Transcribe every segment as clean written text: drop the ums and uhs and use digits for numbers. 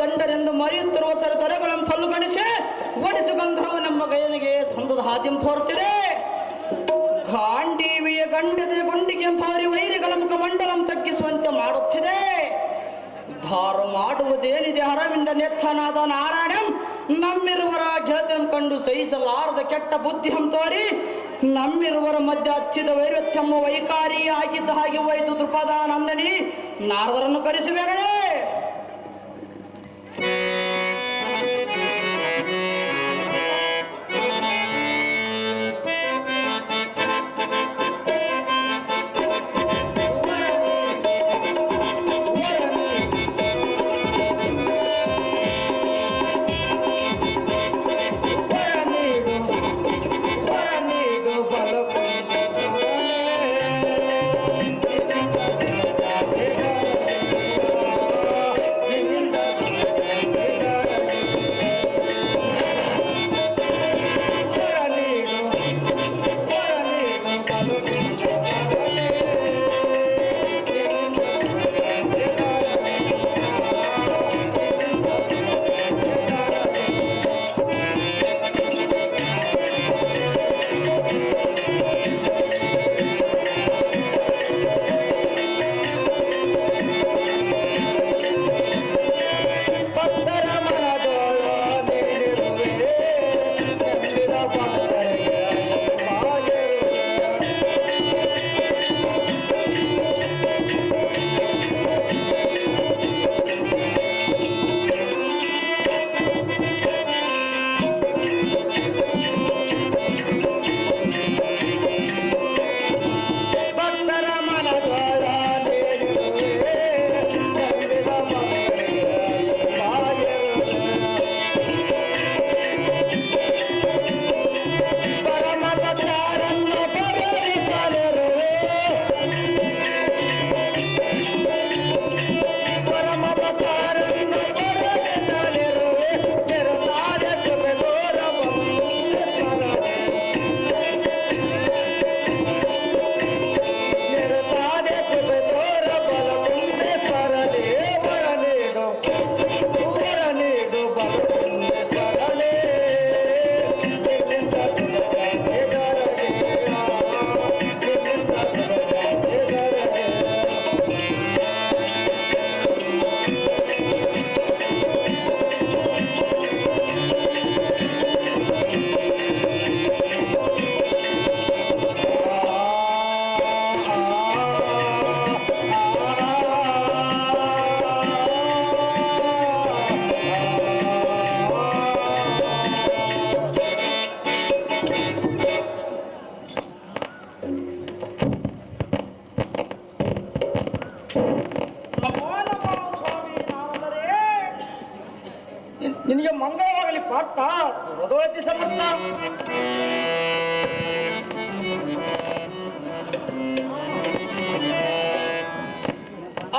ಕಂಡರೆಂದು ಮರೆಯುತ್ತಿರುವ ಸರತರಗಳನ್ನು ತಲ್ಲುಗಣಿಸಿ ಒಡಿಸು ಗಂಧರ್ವ ನಮ್ಮ ಗಯನಿಗೆ ಸಂದದ ಹಾದ್ಯಂ ತೋರುತ್ತಿದೆ. ಗಾಂಡೀವಿಯ ಗಂಡದೆ ಗುಂಡಿಗೆ ತೋರಿ ವೈರಿಗಳ ಮುಖ ಮಂಡಲಂ ತಗ್ಗಿಸುವಂತೆ ಮಾಡುತ್ತಿದೆ. ಧಾರು ಮಾಡುವುದೇನಿದೆ ಹರವಿಂದ ನೆತ್ತನಾದ ನಾರಾಯಣಂ ನಮ್ಮಿರುವರ ಗೆಳತಿನ ಕಂಡು ಸಹಿಸಲಾರದ ಕೆಟ್ಟ ಬುದ್ಧಿಹಂ ತೋರಿ ನಮ್ಮಿರುವರ ಮಧ್ಯೆ ಹಚ್ಚಿದ ವೈರತ್ಯಮ್ಮ ವೈಕಾರಿ ಆಗಿದ್ದ ಹಾಗೆ ಹೋಯಿತು. ದೃಪದಾನಂದನಿ ನಾರದರನ್ನು ಕರೆಸುವೆಗಳೇ. ನಿನಗೆ ಮಂಗಳವಾಗಲಿ ಪಾರ್ಥ. ದುರದೋತಿ ಸಮರ್ಥ.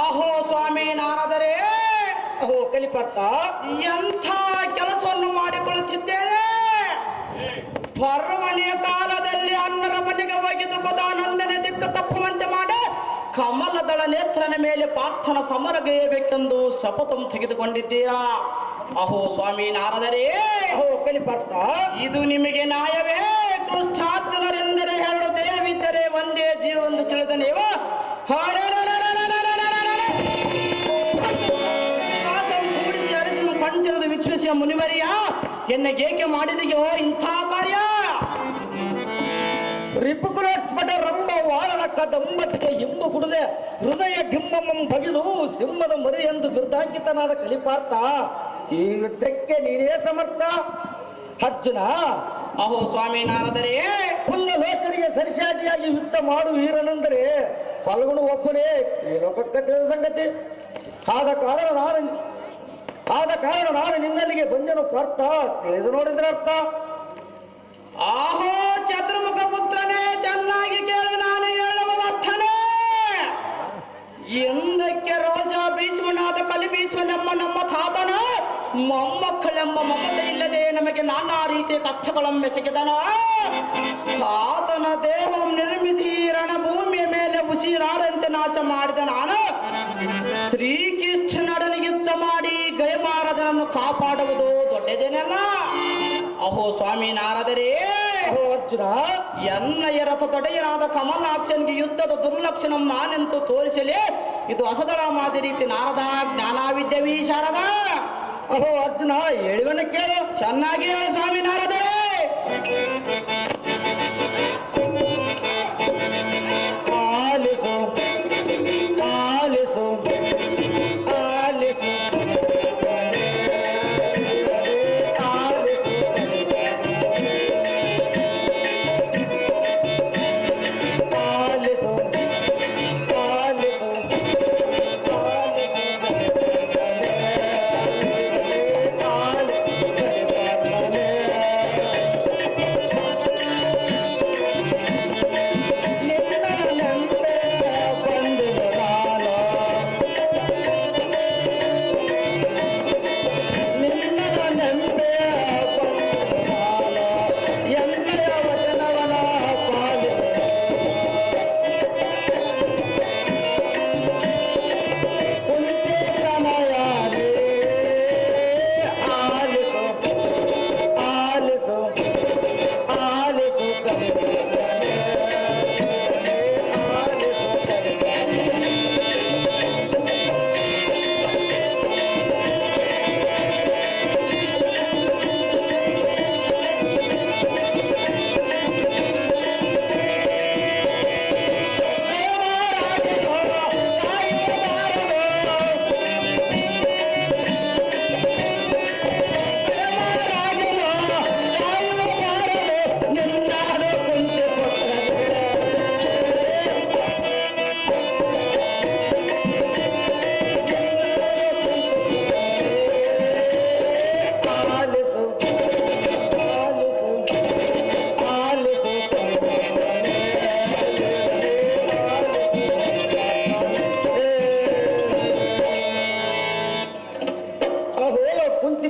ಅಹೋ ಸ್ವಾಮಿ ನಾರದರೆ. ಅಹೋ ಕಲಿಪಾರ್ಥ, ಎಂಥ ಕೆಲಸವನ್ನು ಮಾಡಿಕೊಳ್ಳುತ್ತಿದ್ದೇನೆ. ಪರ್ವಣಿಯ ಕಾಲದಲ್ಲಿ ಅನ್ನರ ಮನೆಗೆ ಹೋಗಿ ದೃಪದಾನಂದನೆ ದಿಕ್ಕ ತಪ್ಪುವಂತೆ ಮಾಡಿ ಕಮಲದಳ ನೇತ್ರನ ಮೇಲೆ ಪಾರ್ಥನ ಸಮರಗೈಯಬೇಕೆಂದು ಶಪಥಂ ತೆಗೆದುಕೊಂಡಿದ್ದೀರಾ. ಅಹೋ ಸ್ವಾಮಿ ನಾರದರೆ. ಅಹೋ ಕಲಿಪಾರ್ಥ, ಇದು ನಿಮಗೆ ನ್ಯಾಯವೇ? ಕೃಷ್ಣಾರ್ಜುನರೆಂದರೆ ಎರಡು ದೇಹವಿದ್ದರೆ ಒಂದೇ ಜೀವವೆಂದು ತಿಳಿದ ನೀವು ಕೂಡಿಸಿ ಅರಿಸಿದ ಕಣ್ತಿರದ ವಿಶ್ವಸಿಯ ಮುನಿವರಿಯ ಎನ್ನಗೇಕೆ ಮಾಡಿದೆಯೋ ಇಂಥ ಕಾರ್ಯ? ರಿಪುಕುಲ ಸ್ಫಟ ರಂಭ ವಾರಣ ಕದಂಬತ್ತಿಗೆ ಹಿಂಬು ಕುಡದೆ ಹೃದಯ ಗಿಮ್ಮಮ್ಮಂ ಬಗೆದು ಸಿಂಹದ ಮರಿ ಎಂದು ಬಿರುದಾಂಕಿತನಾದ ಕಲಿಪಾರ್ಥ, ಈ ಯುದ್ಧಕ್ಕೆ ನೀನೇ ಸಮರ್ಥ. ಅರ್ಜುನ. ಅಹೋ ಸ್ವಾಮಿ ನಾರದರೆ. ಪುಲ್ಲ ಲೋಚನೆಗೆ ಸರಿಸಾಟಿಯಾಗಿ ಯುದ್ಧ ಮಾಡು ವೀರನೆಂದರೆ ಫಲ್ಗುಣ ಒಬ್ಬನೇ ತ್ರಿಲೋಕಕ್ಕೆ ತಿಳಿದ ಸಂಗತಿ. ಆದ ಕಾರಣ ನಾನು ನಿನ್ನಲ್ಲಿಗೆ ಬಂದೆನು ಪಾರ್ಥ. ತಿಳಿದು ನೋಡಿದ್ರೆ ಅರ್ಥ. ಆಹೋ ಚತುರ್ಮುಖ ಪುತ್ರನೇ, ಚೆನ್ನಾಗಿ ಕೇಳು ನಾನು ಹೇಳುವ ಅರ್ಥನೇ. ಎಂದಕ್ಕೆ ರೋಷ ಭೀಷ್ಮನಾದ ಕಲಿ ಭೀಷ್ಮನೆಂಬ ನಮ್ಮ ತಾತನ ಮೊಮ್ಮಕ್ಕಳೆಂಬ ಮಮತೆ ಇಲ್ಲದೆ ನಮಗೆ ನಾನಾ ರೀತಿಯ ಕಷ್ಟಗಳೆಸಗಿದನ. ತಾತನ ದೇಹವನ್ನು ನಿರ್ಮಿಸಿ ರಣಭೂಮಿಯ ಮೇಲೆ ನಾಶ ಮಾಡಿದ ನಾನು ಶ್ರೀಕೃಷ್ಣನೊಡನೆ ಯುದ್ಧ ಮಾಡಿ ಗಯಮಾರದ ನಿನ್ನನ್ನು ಕಾಪಾಡುವುದು ದೊಡ್ಡದೇನಲ್ಲ. ಅಹೋ ಸ್ವಾಮಿ ನಾರದರೇ, ಅಹೋ ಅರ್ಜುನ, ಎನ್ನಯ ರಥ ತಡೆಯನಾದ ಕಮಲಾಕ್ಷನ್ಗೆ ಯುದ್ಧದ ದುರ್ಲಕ್ಷಣ ನಾನೆಂತೂ ತೋರಿಸಲೇ. ಇದು ಅಸದಳ ಮಾದಿ ರೀತಿ ನಾರದ ಜ್ಞಾನವಿದ್ಯವಿ ಶಾರದ. ಅಹೋ ಅರ್ಜುನ, ಹೇಳುವನ ಕೇಳು. ಚೆನ್ನಾಗಿ ಹೇಳು ಸ್ವಾಮಿ ನಾರದರೇ. ಆಲಿಸು ಆಲಿಸು ಆಲಿಸು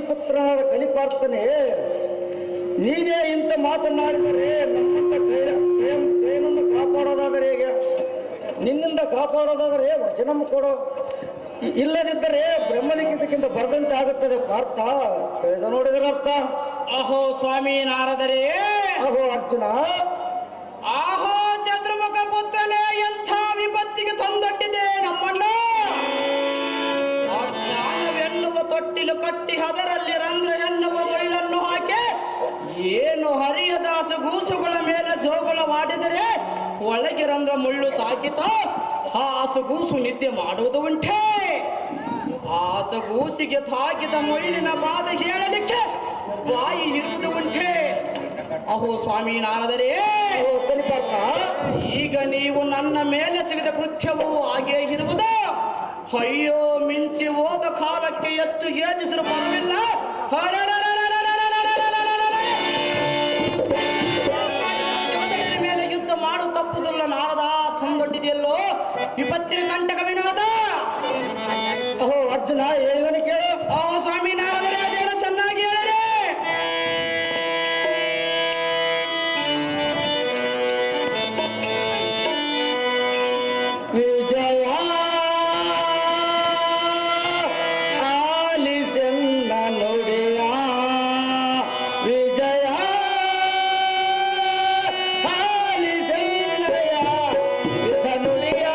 ಪುತ್ರನಾದ ಕಲಿಪಾರ್ಥನೆ, ನೀನೇ ಇಂಥ ಮಾತನಾಡಿದರೆ ನಮ್ಮಂತ ಪ್ರೇಮನ್ನು ಕಾಪಾಡೋದಾದರೆ ಹೇಗೆ? ನಿನ್ನಿಂದ ಕಾಪಾಡೋದಾದರೆ ವಚನ ಕೊಡು, ಇಲ್ಲದಿದ್ದರೆ ಬ್ರಹ್ಮಲಿಖಿತಕ್ಕಿಂತ ಬರದಂತೆ ಆಗುತ್ತದೆ ಪಾರ್ಥ. ತಿಳಿದ ನೋಡಿದರೆ ಅರ್ಥ. ಅಹೋ ಸ್ವಾಮಿ ನಾರದರೇ, ಅಹೋ ಅರ್ಜುನ, ಆಹೋ ಚತುರ್ಮುಖ ಪುತ್ರನೇ, ಎಂಥ ವಿಪತ್ತಿಗೆ ತಂದೊಡ್ಡಿದೆ ನಮ್ಮನ್ನು. ಜ್ಞಾನವೆನ್ನುವ ತೊಟ್ಟಿಲು ಕಟ್ಟಿ ಅದರಲ್ಲಿ ರಂಧ್ರ ಎನ್ನುವ ಮುಳ್ಳನ್ನು ಹಾಕಿ ಏನು ಹರಿಯದಾಸ ಗೂಸುಗಳ ಮೇಲೆ ಜೋಗುಳವಾಡಿದರೆ ಒಳಗೆ ರಂಧ್ರ ಮುಳ್ಳು ಸಾಕಿತೋ ಆ ಹಸುಗೂಸು ನಿದ್ದೆ ಮಾಡುವುದು ಉಂಟೆ. ಆ ಹಸುಗೂಸಿಗೆ ತಾಕಿದ ಮುಳ್ಳಿನ ಬಾಧ ಹೇಳಲಿಕ್ಕೆ ಬಾಯಿ ಇರುವುದು ಉಂಟೆ. ಅಹೋ ಸ್ವಾಮಿ ನಾರದರೇ, ಈಗ ನೀವು ನನ್ನ ಮೇಲೆ ಸಿಗದ ಕೃತ್ಯವೂ ಹಾಗೇ ಇರುವುದು. ಅಯ್ಯೋ, ಮಿಂಚಿ ಹೋದ ಕಾಲಕ್ಕೆ ಎಷ್ಟು ಯೋಚಿಸಿದ್ರು ಪರವಿಲ್ಲ. ಮೇಲೆ ಯುದ್ಧ ಮಾಡು ತಪ್ಪುದಿಲ್ಲ ನಾರದ, ತಂದೊಡ್ಡಿದೆಯಲ್ಲೋ ವಿಪತ್ತಿನ ಕಂಟಕ ವಿನೋದ. ಅಹೋ ಅರ್ಜುನ, ಹೇಳುವನು ಕೇಳು. ಅಹೋ ಸ್ವಾಮಿ ನಾರದರೇ, ಅದೇನು ಚೆನ್ನಾಗಿ ಹೇಳಿರಿ. ವಿಜಯ ಆಲಿಸೆನ್ನ ನುಡಿಯ, ವಿಜಯ ಆಲಿಸೆನ್ನಯ ಇದ ನುಡಿಯ.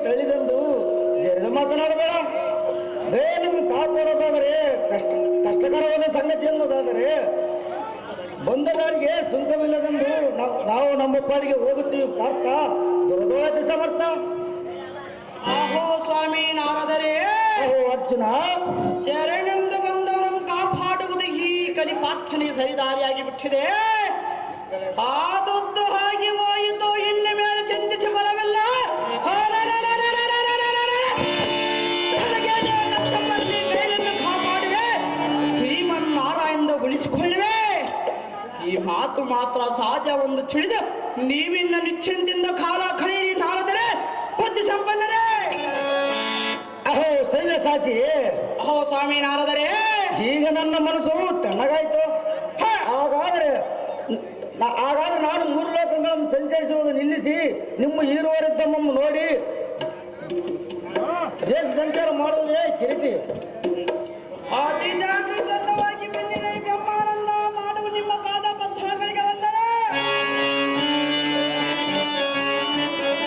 ತಳ್ಳಿದಂದು ಜರಿದ ಮಾತನಾಡಬೇಡ. ನಿಮ್ಮ ಕಾಪಾಡೋದಾದರೆ ಕಷ್ಟಕರವಾದ ಸಂಗತಿ ಎನ್ನುವುದಾದರೆ ಬಂದ ದಾರಿಗೆ ಸುಂಕವಿಲ್ಲದೆಂದು ನಾವು ನಮ್ಮ ಪಾಡಿಗೆ ಹೋಗುತ್ತೀವಿ ಪಾರ್ಥ. ದುರದೋಳತೆ ಸಮರ್ಥ. ಆಹೋ ಸ್ವಾಮಿ ನಾರದರೆ, ಓಹೋ ಅರ್ಜುನ, ಶರಣೆಂದು ಬಂದವರನ್ನು ಕಾಪಾಡುವುದು ಈ ಕಲಿಪಾರ್ಥನಿಗೆ ಸರಿದಾರಿಯಾಗಿ ಬಿಟ್ಟಿದೆ. ಆದದ್ದು ಹಾಗೆ ಹೋಯಿತು, ಇನ್ನು ಮೇಲೆ ಚಿಂತಿಸಿ ಬರವಿಲ್ಲ. ಕೈಯನ್ನು ಕಾಪಾಡಿವೆ, ಶ್ರೀಮನ್ನಾರಾಯಣದ ಉಳಿಸಿಕೊಳ್ಳುವೆ. ಈ ಮಾತು ಮಾತ್ರ ಸಹಜ ಒಂದು ತಿಳಿದು ನೀವಿನ್ನ ನಿಶ್ಚಿಂತೆಯಿಂದ ಕಾಲ ಕಳೆಯಿರಿ ನಾರದರೆ ಬುದ್ಧಿ ಸಂಪನ್ನರೇ. ಅಹೋ ಸೈನ್ಯ ಸಾಚಿ, ಅಹೋ ಸ್ವಾಮಿ ನಾರದರೆ, ಈಗ ನನ್ನ ಮನಸ್ಸು ತಣ್ಣಗಾಯ್ತು. ಹಾಗಾದ್ರೆ ನಾನು ಮೂರು ಲೋಕಗಳನ್ನು ಸಂಚರಿಸುವುದು ನಿಲ್ಲಿಸಿ ನಿಮ್ಮ ಈರುವರಿದ್ದಮ್ಮನ್ನು ನೋಡಿ ದೇಶ ಸಂಚಾರ ಮಾಡುವುದೇ ಕಿರಿಟಿ. ಅತಿ ಜಾಗೃತವಾಗಿ ಬಂದಿದೆ ಬ್ರಹ್ಮಾನಂದ ಮಾಡುವ ನಿಮ್ಮ ಪಾದ ಪದ್ಮಗಳಿಗೆ ವಂದನೆ.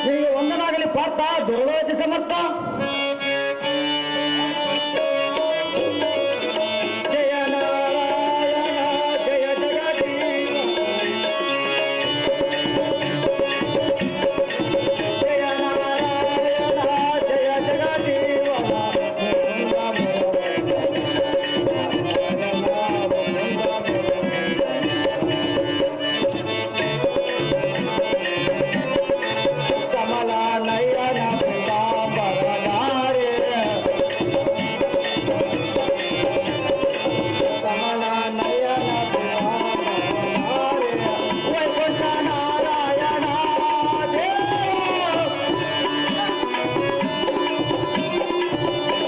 ನಿಮಗೆ ವಂದನಾಗಲಿ ಪಾರ್ಥ. ದುರ್ಗೋತಿ ಸಮರ್ಥ. ಜಯ ನಾರಾಯಣ ಜಯ ಜಗದೀಶ, ಜಯ ನಾರಾಯಣ ಜಯ ಜಗದೀಶ. ಕಮಲ ನಯನ ಪೀತಾಂಬರಧಾರೆ, ಕಮಲ ನಯನ ಪೀತಾಂಬರಧಾರೆ, ವೈಕುಂಠ ನಾರಾಯಣ ದೇವ,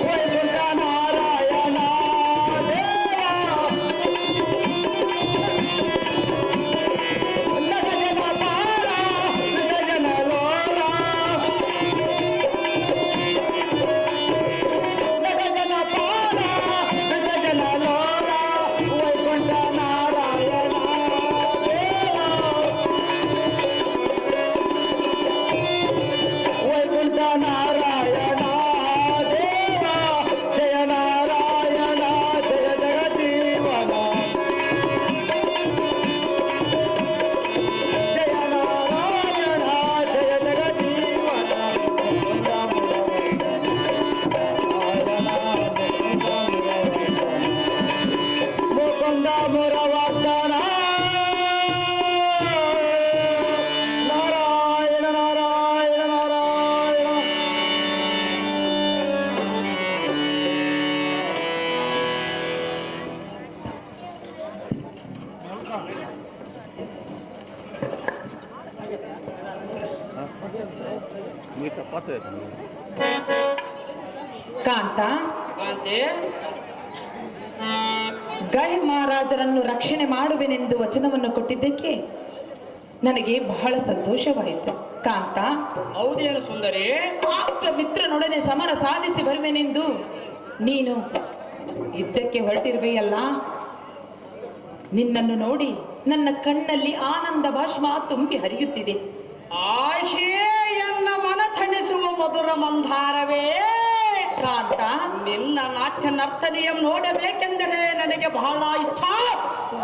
ವೈಕುಂಠ ನಾರಾಯಣ ದೇವ. ನಗಜನ ಪಾಲ ನಗಜನ ಲೋಲ, ನಗಜನ ಪಾಲ ನಗಜನ ಲೋಲ, ವೈಕುಂಠ ನಾರಾಯಣ ದೇವ, ವೈಕುಂಠ ನಾರಾಯಣ ದೇವ. ಜಯ ನಾರಾಯಣ ಜಯ ಜಗಜೀವನ, ಜಯ ನಾರಾಯಣ ಜಯ ಜಗಜೀವನ. ಮುಕುಂದ ಮುರವರ್ಧನ, ನಾರಾಯಣ ನಾರಾಯಣ ನಾರಾಯಣ. ಕಾಂತ, ಕಾಂತೆ, ಗೈ ಮಹಾರಾಜರನ್ನು ರಕ್ಷಣೆ ಮಾಡುವೆನೆಂದು ವಚನವನ್ನು ಕೊಟ್ಟಿದ್ದಕ್ಕೆ ನನಗೆ ಬಹಳ ಸಂತೋಷವಾಯಿತು. ಕಾಂತ, ಹೌದೇನು ಸುಂದರಿ? ಆಪ್ತ ಮಿತ್ರನೊಡನೆ ಸಮರ ಸಾಧಿಸಿ ಬರುವೆನೆಂದು ನೀನು ಯುದ್ಧಕ್ಕೆ ಹೊರಟಿರುವೆಯಲ್ಲ, ನಿನ್ನನ್ನು ನೋಡಿ ನನ್ನ ಕಣ್ಣಲ್ಲಿ ಆನಂದ ಭಾಷ್ಮ ತುಂಬಿ ಹರಿಯುತ್ತಿದೆ. ಆಹೇ ಎನ್ನ ಮನ ತಣಿಸುವ ಮಧುರ ಮಂದಾರವೇ. ಕಾಂತ, ನಿನ್ನ ನಾಟ್ಯ ನರ್ತನೆಯನ್ನು ನೋಡಬೇಕೆಂದರೆ ನನಗೆ ಬಹಳ ಇಷ್ಟ.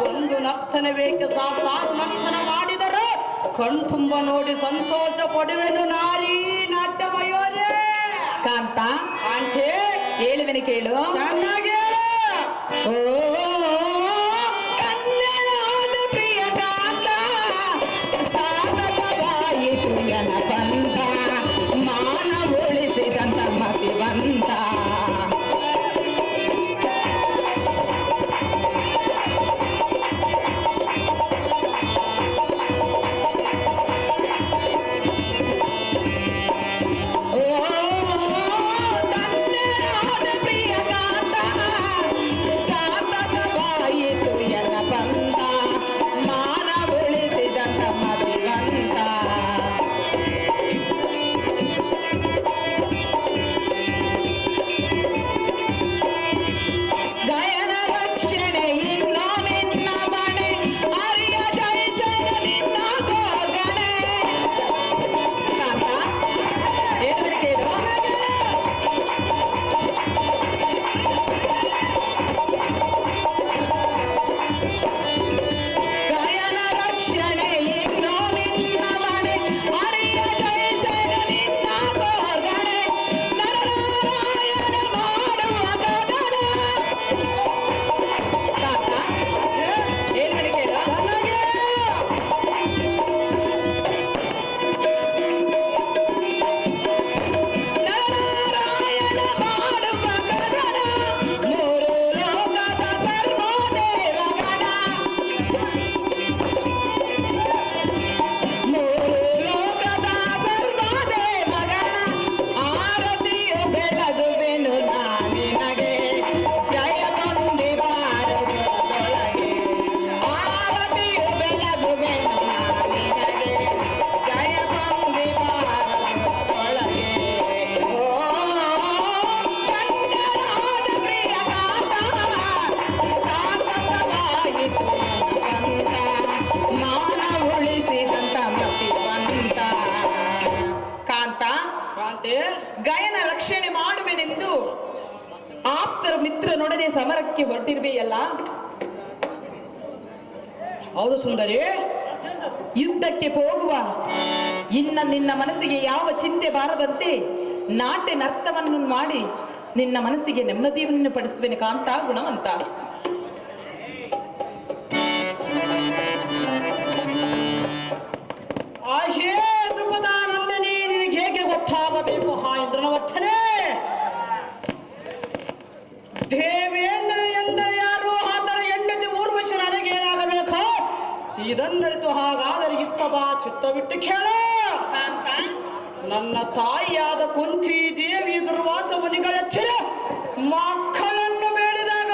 ಒಂದು ನರ್ತನೆ ಬೇಕೆ, ಸಾರು ನರ್ತನ ಮಾಡಿದರೆ ಕಣ್ತುಂಬ ನೋಡಿ ಸಂತೋಷ ಪಡುವೆನು ನಾರಿ ನಾಟ್ಯಮಯೋರೇ. ಕಾಂತ, ಕಾಂತೆ, ಹೇಳುವೆನು ಕೇಳು. ಚೆನ್ನಾಗಿ ಓ ಕನ್ನಡದ ಪ್ರಿಯ ಕಾಂತ, ಸಾಧಕವಾಯಿತು ಎನ ಬಂತ, ಮಾನ ಉಳಿಸಿದಂತ ಮತಿ ಬಂತ. ಓ ಕನ್ನಡದ ಪ್ರಿಯ ಕಾಂತ, ಸಾಧಕವಾಯಿತು ಕಾಂತೆ ಗಯನ ರಕ್ಷಣೆ ಮಾಡುವೆನೆಂದು ಆಪ್ತರ ಮಿತ್ರನೊಡನೆ ಸಮರಕ್ಕೆ ಹೊರಟಿರುವೆಯಲ್ಲ. ಹೌದು ಸುಂದರಿ. ಯುದ್ಧಕ್ಕೆ ಹೋಗುವ ಇನ್ನ ನಿನ್ನ ಮನಸ್ಸಿಗೆ ಯಾವ ಚಿಂತೆ ಬಾರದಂತೆ ನಾಟ್ಯ ನರ್ತವನ್ನು ಮಾಡಿ ನಿನ್ನ ಮನಸ್ಸಿಗೆ ನೆಮ್ಮದಿಯನ್ನು ಪಡಿಸುವೆನು ಕಾಂತ ಗುಣವಂತ. ಆಹೇ ದ್ರುಪದಾನಂದನಿ, ನಿನಗೆ ಹೇಗೆ ಗೊತ್ತಾಗಬೇಕು ಹಾ ಇಂದ್ರನವರ್ಥನೆ? ದೇವೇಂದ್ರ ಎಂದರೆ ಯಾರು? ಆತರ ಹೆಂಡತಿ ಊರ್ವಶಿ ನನಗೇನಾಗಬೇಕು? ಇದನ್ನರಿತು ಹಾಗಾದರೆ ಇತ್ತ ಬಾ, ಚಿತ್ತ ಬಿಟ್ಟು ಕೇಳ. ನನ್ನ ತಾಯಿಯಾದ ಕುಂತಿ ದೇವಿ ದುರ್ವಾಸ ಮುನಿಗಳೆಚ್ಚಿರ ಮಕ್ಕಳನ್ನು ಬೇಡಿದಾಗ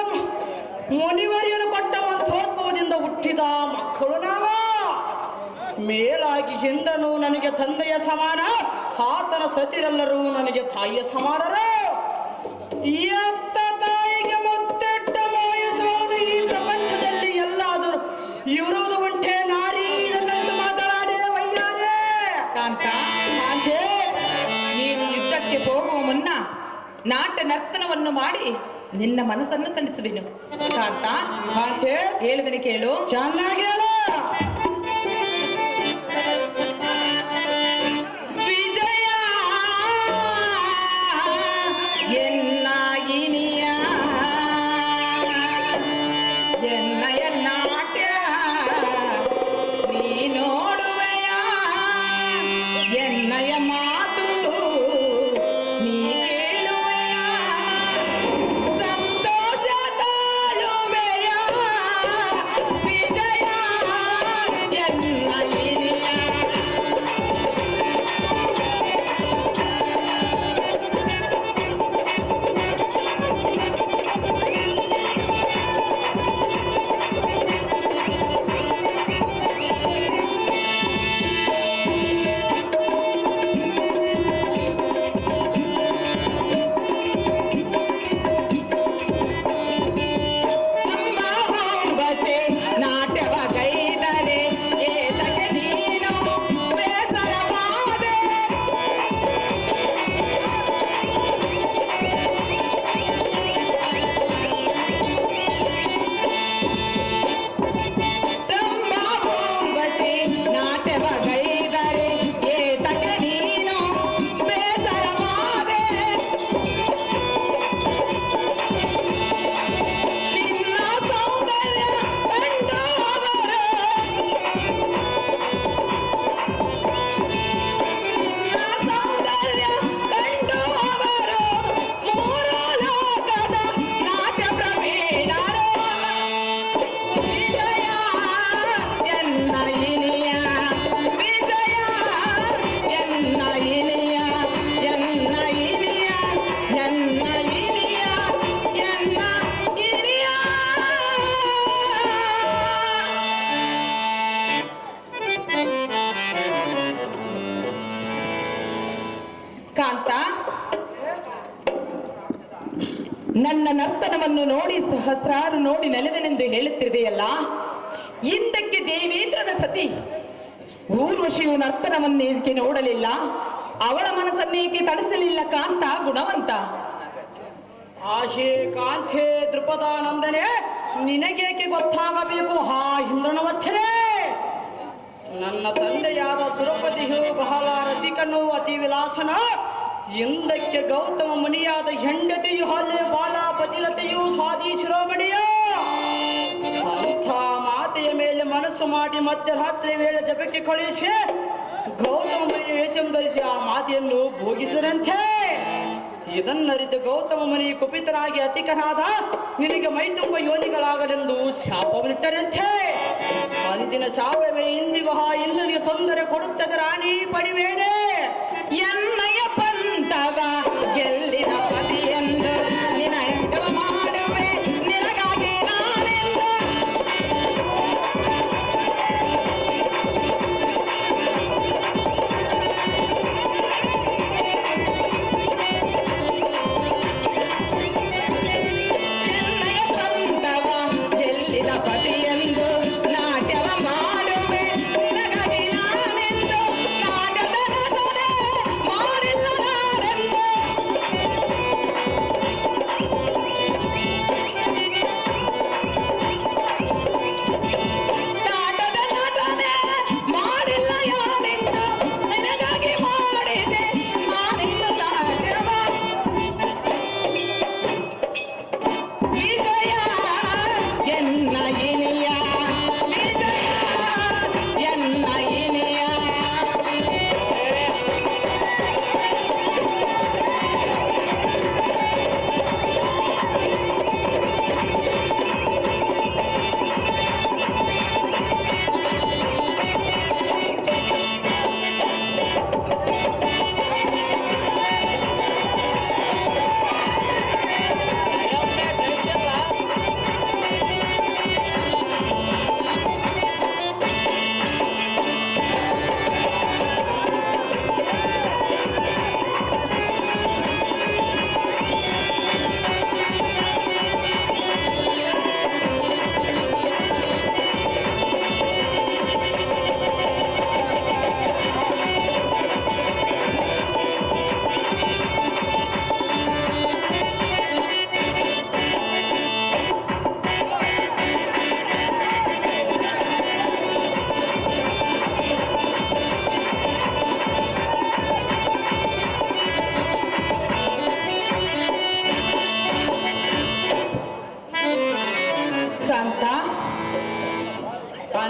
ಮುನಿವರಿಯನ್ನು ಕೊಟ್ಟ ಮಂತ್ರೋದ್ಭವದಿಂದ ಹುಟ್ಟಿದ ಮಕ್ಕಳು ನಾವ. ಮೇಲಾಗಿ ಇಂದ್ರನು ನನಗೆ ತಂದೆಯ ಸಮಾನ, ಆತನ ಸತಿರೆಲ್ಲರೂ ನನಗೆ ತಾಯಿಯ ಸಮಾನರು. ಎತ್ತ ತಾಯಿಗೆ ಮುತ್ತಿಟ್ಟ ಮೋಯಿಸುವವನು ಈ ಪ್ರಪಂಚದಲ್ಲಿ ಎಲ್ಲಾದರೂ ಇರುವುದು ಉಂಟೆ ನಾರಿ? ಇದನ್ನಂತೂ ಮಾತನಾಡಿ ವೈಯಾರೆ ಕಾಂತ, ನೀನು ಯುದ್ಧಕ್ಕೆ ಹೋಗುವ ಮುನ್ನ ನಾಟ್ಯ ನರ್ತನವನ್ನು ಮಾಡಿ ನಿನ್ನ ಮನಸ್ಸನ್ನು ತಣಿಸುವೆನು ಕಾಂತ. ಕಾಂತೆ ಹೇಳುವೆನು ಕೇಳು. ಚೆನ್ನಾಗಿ ಹೇಳು. ವಿಜಯ ಎನ್ನ ಇನಿಯ ಎನ್ನಯ ನಾಟ್ಯ ನೀ ನೋಡುವೆಯ, ಎನ್ನಯ ಮಾತು ನೀ ಕೇಳುವೆಯ, ಸಂತೋಷ ತಾಳುವೆಯ ವಿಜಯ ಎನ್ನ ಇನಿಯ. ಕಾಂತ, ನನ್ನ ನರ್ತನವನ್ನು ನೋಡಿ ಸಹಸ್ರಾರು ನೋಡಿ ನೆಲೆವೆನೆಂದು ಹೇಳುತ್ತಿರುವೆಯಲ್ಲ. ಹಿಂದಕ್ಕೆ ದೇವೇಂದ್ರನ ಸತಿ ಊರ್ವಶಿಯು ನರ್ತನವನ್ನೇಕೆ ನೋಡಲಿಲ್ಲ? ಅವಳ ಮನಸ್ಸನ್ನೇಕೆ ತಣಿಸಲಿಲ್ಲ ಕಾಂತ ಗುಣವಂತ? ಆಶೆ ಕಾಂತೆ ದ್ರುಪದಾನಂದನೆ, ನಿನಗೇಕೆ ಗೊತ್ತಾಗಬೇಕು ಹಾ ಇಂದ್ರನವರ್ಥನೆ? ನನ್ನ ತಂದೆಯಾದ ಸುರಪತಿಯು ಬಹಳ ರಸಿಕನು, ಅತಿ ವಿಲಾಸನ. ಹಿಂದಕ್ಕೆ ಗೌತಮ ಮುನಿಯಾದ ಹೆಂಡತಿಯು ಅಲ್ಲಿ ಬಾಳ ಪತಿರತೆಯು ಸ್ವಾದಿ ಶಿರೋಮಣಿಯ. ಅಂಥ ಮಾತೆಯ ಮೇಲೆ ಮನಸ್ಸು ಮಾಡಿ ಮಧ್ಯರಾತ್ರಿ ವೇಳೆ ಜಪಕ್ಕೆ ಕಳುಹಿಸಿ ಗೌತಮ ಮುನಿಯ ವೇಷಂ ಧರಿಸಿ ಆ ಮಾತೆಯನ್ನು ಭೋಗಿಸಿದಂತೆ. ಇದನ್ನರಿತು ಗೌತಮ ಮುನಿ ಕುಪಿತನಾಗಿ ಅತಿಕನಾದ, ನಿನಗೆ ಮೈತುಂಬ ಯೋನಿಗಳಾಗಲೆಂದು ಶಾಪವನ್ನಿಟ್ಟರಂತೆ. ಅಂದಿನ ಶಾಪವೇ ಇಂದಿಗೂ ಹಾ ಇಂದ್ರನಿಗೆ ತೊಂದರೆ ಕೊಡುತ್ತದೆ ರಾಣಿ ಪಡಿಬೇಡೆ. ಎನ್ನಯ ಪಂತವ ಗೆಲ್ಲಿದ ಪತಿಯೆಂದು ನಿನಗೆ ಮಾಡುವೆ, ನಿನಗಾಗಿ ನಾನೆಂದು. ಎನ್ನಯ ಪಂತವ ಗೆಲ್ಲಿದ ಪತಿಯೆಂದು ನಾಟ್ಯವ ಮಾಡುವೆ, ನಿನಗಾಗಿ ನಾನೆಂದು. ನಾಟ್ಯದ ನಟನೆ ಮಾಡಿಲ್ಲ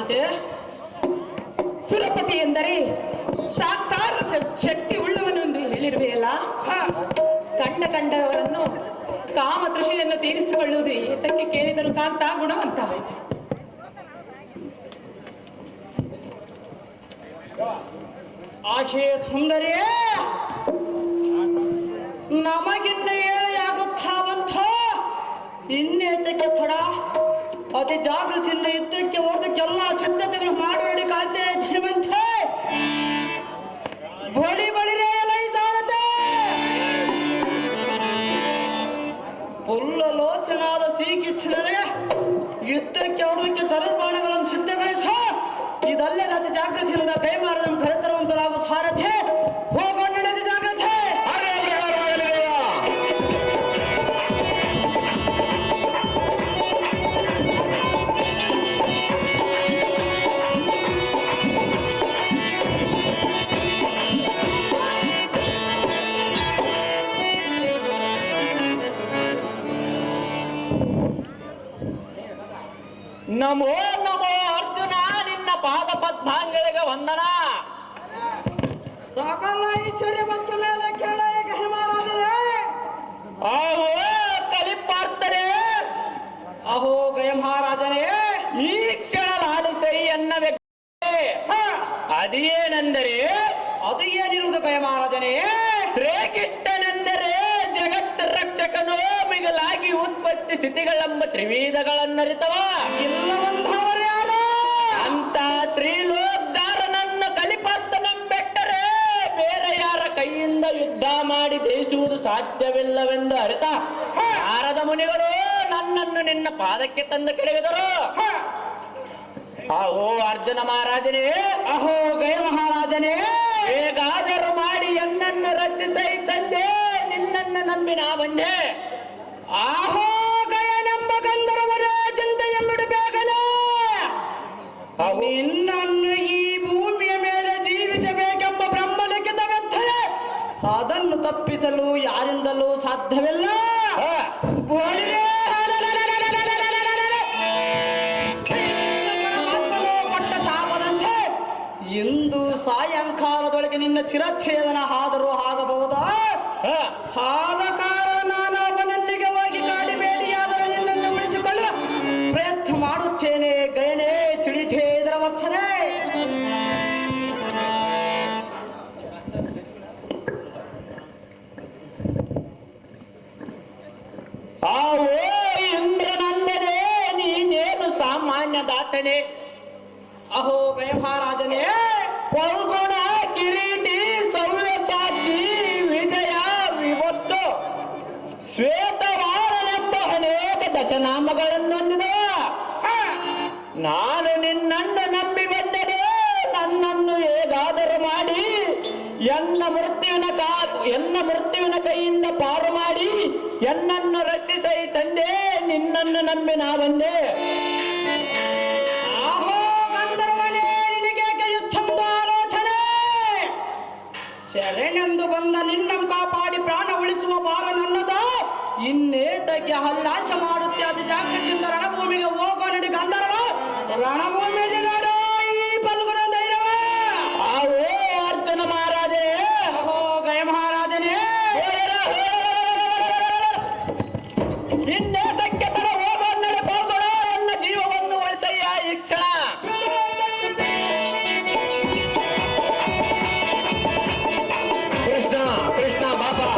ಕಾಂತೆ. ಸುರಪತಿ ಎಂದರೆ ಸಾಕ್ಷಾತ್ ಶಕ್ತಿ ಉಳ್ಳವನು ಎಂದು ಹೇಳಿರುವೆಯಲ್ಲ. ಕಂಡವರನ್ನು ಕಾಮ ತೃಷೆಯನ್ನು ತೀರಿಸಿಕೊಳ್ಳುವುದು ಏತಕ್ಕೆ ಕೇಳಿದರು ಕಾಂತ ಗುಣವಂತ. ಆಶೆ ಸುಂದರಿಯೇ, ನಮಗಿನ್ನ ಏಳೆಯಾಗುತ್ತಾ ಬಂತ. ಇನ್ನೇತಕ್ಕೆ ತಡ? ಅತಿ ಜಾಗೃತಿಯಿಂದ ಯುದ್ಧಕ್ಕೆ ಹೊಡೆದಕ್ಕೆಲ್ಲ ಸಿದ್ಧತೆಗಳು ಮಾಡಿ ಕಾಯ್ತೇ ಧೀಮಂತೆ. ಬಳಿರೇ ಲೈಸಾನತೆ ಪುಲ್ಲಲೋಚನಾದ ಶ್ರೀಕೃಷ್ಣನಿಗೆ ಯುದ್ಧಕ್ಕೆ ಹೊಡೆದಕ್ಕೆ ಧನುರ್ಬಾಣಗಳನ್ನು ಸಿದ್ಧಗೊಳಿಸ. ಇದಲ್ಲದೆ ಅತಿ ಜಾಗೃತಿಯಿಂದ ಕೈಮಾರದನ್ನು ಕರೆತರುವಂತ ನಾವು ಸಾರಥೆ ಹೋಗೋಣ. ನಡೆದ ಜಾಗ್ರತೆ ನಮೋ ನಮೋ ಅರ್ಜುನ, ನಿನ್ನ ಪಾದ ಪದ್ಮಾಂಗಳಿಗೆ ವಂದನ. ಸಕಲ ಐಶ್ವರ್ಯ ಬಂತ ಮೇಲೆ ಕೇಳ ಮಹಾರಾಜರೇ. ಅಹೋ ಕಲಿಪಾರ್ತರೆ, ಅಹೋ ಗಯ ಮಹಾರಾಜನೇ, ಈ ಕ್ಷಣ ಲಾಲಿಸೈ ಎನ್ನ ವ್ಯಕ್ತಿ ಅದೇನೆಂದರೆ, ಅದು ಏನಿರುವುದು ಗಯ ಮಹಾರಾಜನೇ? ಶ್ರೀಕೃಷ್ಣನೆಂದರೆ ಜಗತ್ ರಕ್ಷಕನು, ಮಿಗಲಾಗಿ ಉತ್ಪತ್ತಿ ಸ್ಥಿತಿಗಳೆಂಬ ತ್ರಿವಿಧಗಳನ್ನರಿತವ. ಇಲ್ಲವಂದವರು ಯಾರು? ಅಂತ ತ್ರಿಲೋಕದಾರನನ್ನು ಕಲಿಪಾರ್ತನೆಂಬೆಟ್ಟರೆ ಬೇರೆ ಯಾರ ಕೈಯಿಂದ ಯುದ್ಧ ಮಾಡಿ ಜಯಿಸುವುದು ಸಾಧ್ಯವಿಲ್ಲವೆಂದು ಅರಿತ ನಾರದ ಮುನಿಗಳು ನನ್ನನ್ನು ನಿನ್ನ ಪಾದಕ್ಕೆ ತಂದು ಕೆಡವಿದರು. ಅಹೋ ಅರ್ಜುನ ಮಹಾರಾಜನೇ, ಅಹೋ ಗಯ ಮಹಾರಾಜನೇ, ಹೇಗಾದರೂ ಮಾಡಿ ಎನ್ನನ್ನು ರಕ್ಷಿಸೈ ತಂದೆ, ನಿನ್ನನ್ನು ನಂಬಿ ನಾ ಬಂದೆ. ಆಹೋ ಗಯನೆಂಬ ಗಂಧರ್ವನೇ ಚಿಂತೆಯನ್ನುಡಿ ಬೇಗನೆ. ನಿನ್ನನ್ನು ಈ ಭೂಮಿಯ ಮೇಲೆ ಜೀವಿಸಬೇಕೆಂಬ ಬ್ರಹ್ಮಲಿಖಿತವೆತ್ತರೆ ಅದನ್ನು ತಪ್ಪಿಸಲು ಯಾರಿಂದಲೂ ಸಾಧ್ಯವಿಲ್ಲ. ಕೊಟ್ಟ ಶಾಪದಂತೆ ಇಂದು ಸಾಯಂಕಾಲದೊಳಗೆ ನಿನ್ನ ಚಿರಚ್ಛೇದನ ಆದರೂ ಆಗಬಹುದಾ? ಆದ ಕಾರಣ ನಾನು ಅವನಲ್ಲಿಗೆ ಹೋಗಿ ಕಾಡಿ ಬೇಡಿಯಾದರೂ ನಿನ್ನನ್ನು ಉಳಿಸಿಕೊಳ್ಳುವ ಪ್ರಯತ್ನ ಮಾಡುತ್ತೇನೆ. ಗಯನೇ, ತಿಳಿದೇ ಇದರ ವರ್ತನೆ? ಆವೋ ಇಂದ್ರನಂದನೆ, ನೀನೇನು ಸಾಮಾನ್ಯ ದಾತನೆ. ಅಹೋ ಗಯ ಮಹಾರಾಜನೇ, ಪಲ್ಗುಣ ಕಿರೀಟಿ ಸವ್ಯಸಾಚಿ ವಿಜಯ ವಿವತ್ತು ಶ್ವೇತವಾರನೆಂಬ ಅನೇಕ ದಶನಾಮಗಳನ್ನು ಹೊಂದಿದ ನಾನು ನಿನ್ನನ್ನು ನಂಬಿ ಬಂದರೆ ನನ್ನನ್ನು ಹೇಗಾದರೂ ಮಾಡಿ ಎನ್ನ ಮೃತ್ಯುವಿನ ಕೈಯಿಂದ ಪಾರು ಮಾಡಿ ಎನ್ನನ್ನು ರಕ್ಷಿಸೈ ತಂದೆ, ನಿನ್ನನ್ನು ನಂಬಿ ನಾ ಬಂದೆ. ಆಹೋ ಗಂಧರ್ವನೇ, ನಿನಗೆ ಎಷ್ಟೊಂದು ಆಲೋಚನೆ. ಶರಣೆಂದು ಬಂದ ನಿನ್ನ ಕಾಪಾಡಿ ಪ್ರಾಣ ಉಳಿಸುವ ಭಾರ ನನ್ನದ. ಇನ್ನೇತಕ್ಕೆ ಹಲ್ಲಾಸ ಮಾಡುತ್ತೆ. ಅದು ಜಾಗೃತಿಯಿಂದ ರಣಭೂಮಿಗೆ ಹೋಗೋ ನಡಿ ಗಂಧರ್ವ. ರಣಭೂಮಿಯಲ್ಲಿ ನೋಡೋ ಈ ಪಲ್ಗುಣ ಧೈರ್ಯವ. ಆವೋ ಅರ್ಜುನ ಮಹಾರಾಜನೇ, ಅಹೋ ಗಯ ಮಹಾರಾಜನೇ, ಇನ್ನೇತಕ್ಕೆ ತರ ಹೋಗೋ ನಡೆ ಹೋಗೋಣ, ನನ್ನ ಜೀವವನ್ನು ಉಳಿಸಯ್ಯ ಈ ಕ್ಷಣ. ಕೃಷ್ಣ ಕೃಷ್ಣ ಬಾಬಾ.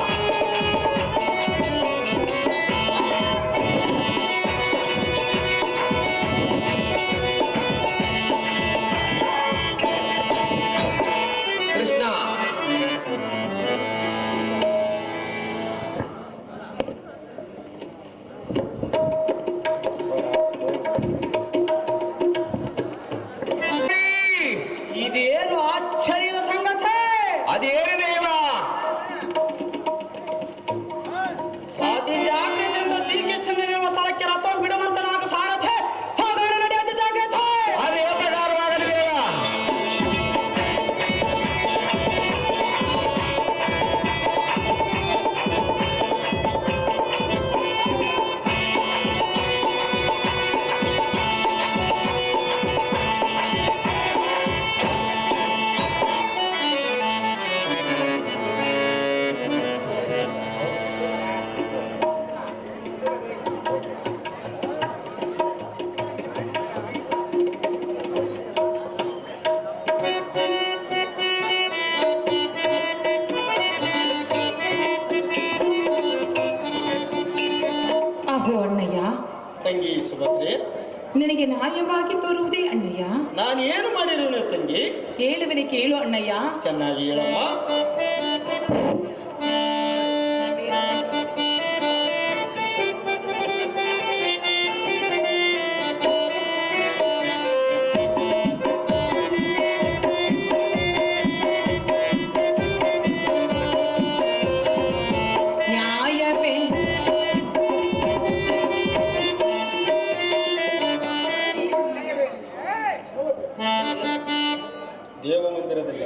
ಕೃಷ್ಣ ಇದೇನು ಆಶ್ಚರ್ಯದ ಸಂಗತಿ. ಅದೇನು ದೇವ? ಅತಿ ಜಾಗೃತಿಯಿಂದ ಶ್ರೀಕೃಷ್ಣನಿರುವ ಸ್ಥಳಕ್ಕೆ ರಥ ಬಿಡುವಂತ ನಾವು ಸಾರಥೆ ಹೋಗೋಣ ನಡಿ. ಅತಿ ಜಾಗ್ರತೆ. ಅದೇ ಪ್ರಕಾರವಾಗಲಿ ದೇವ. ತಂಗಿ? ನಿನಗೆ ನ್ಯಾಯವಾಗಿ ತೋರುವುದೇ ಅಣ್ಣಯ್ಯ. ನಾನು ಏನು ಮಾಡಿರುವೆ ತಂಗಿ? ಹೇಳುವನೆ ಕೇಳು ಅಣ್ಣಯ್ಯ. ಚೆನ್ನಾಗಿ ಹೇಳಮ್ಮ. ದೇವ ಮಂದಿರದಲ್ಲಿ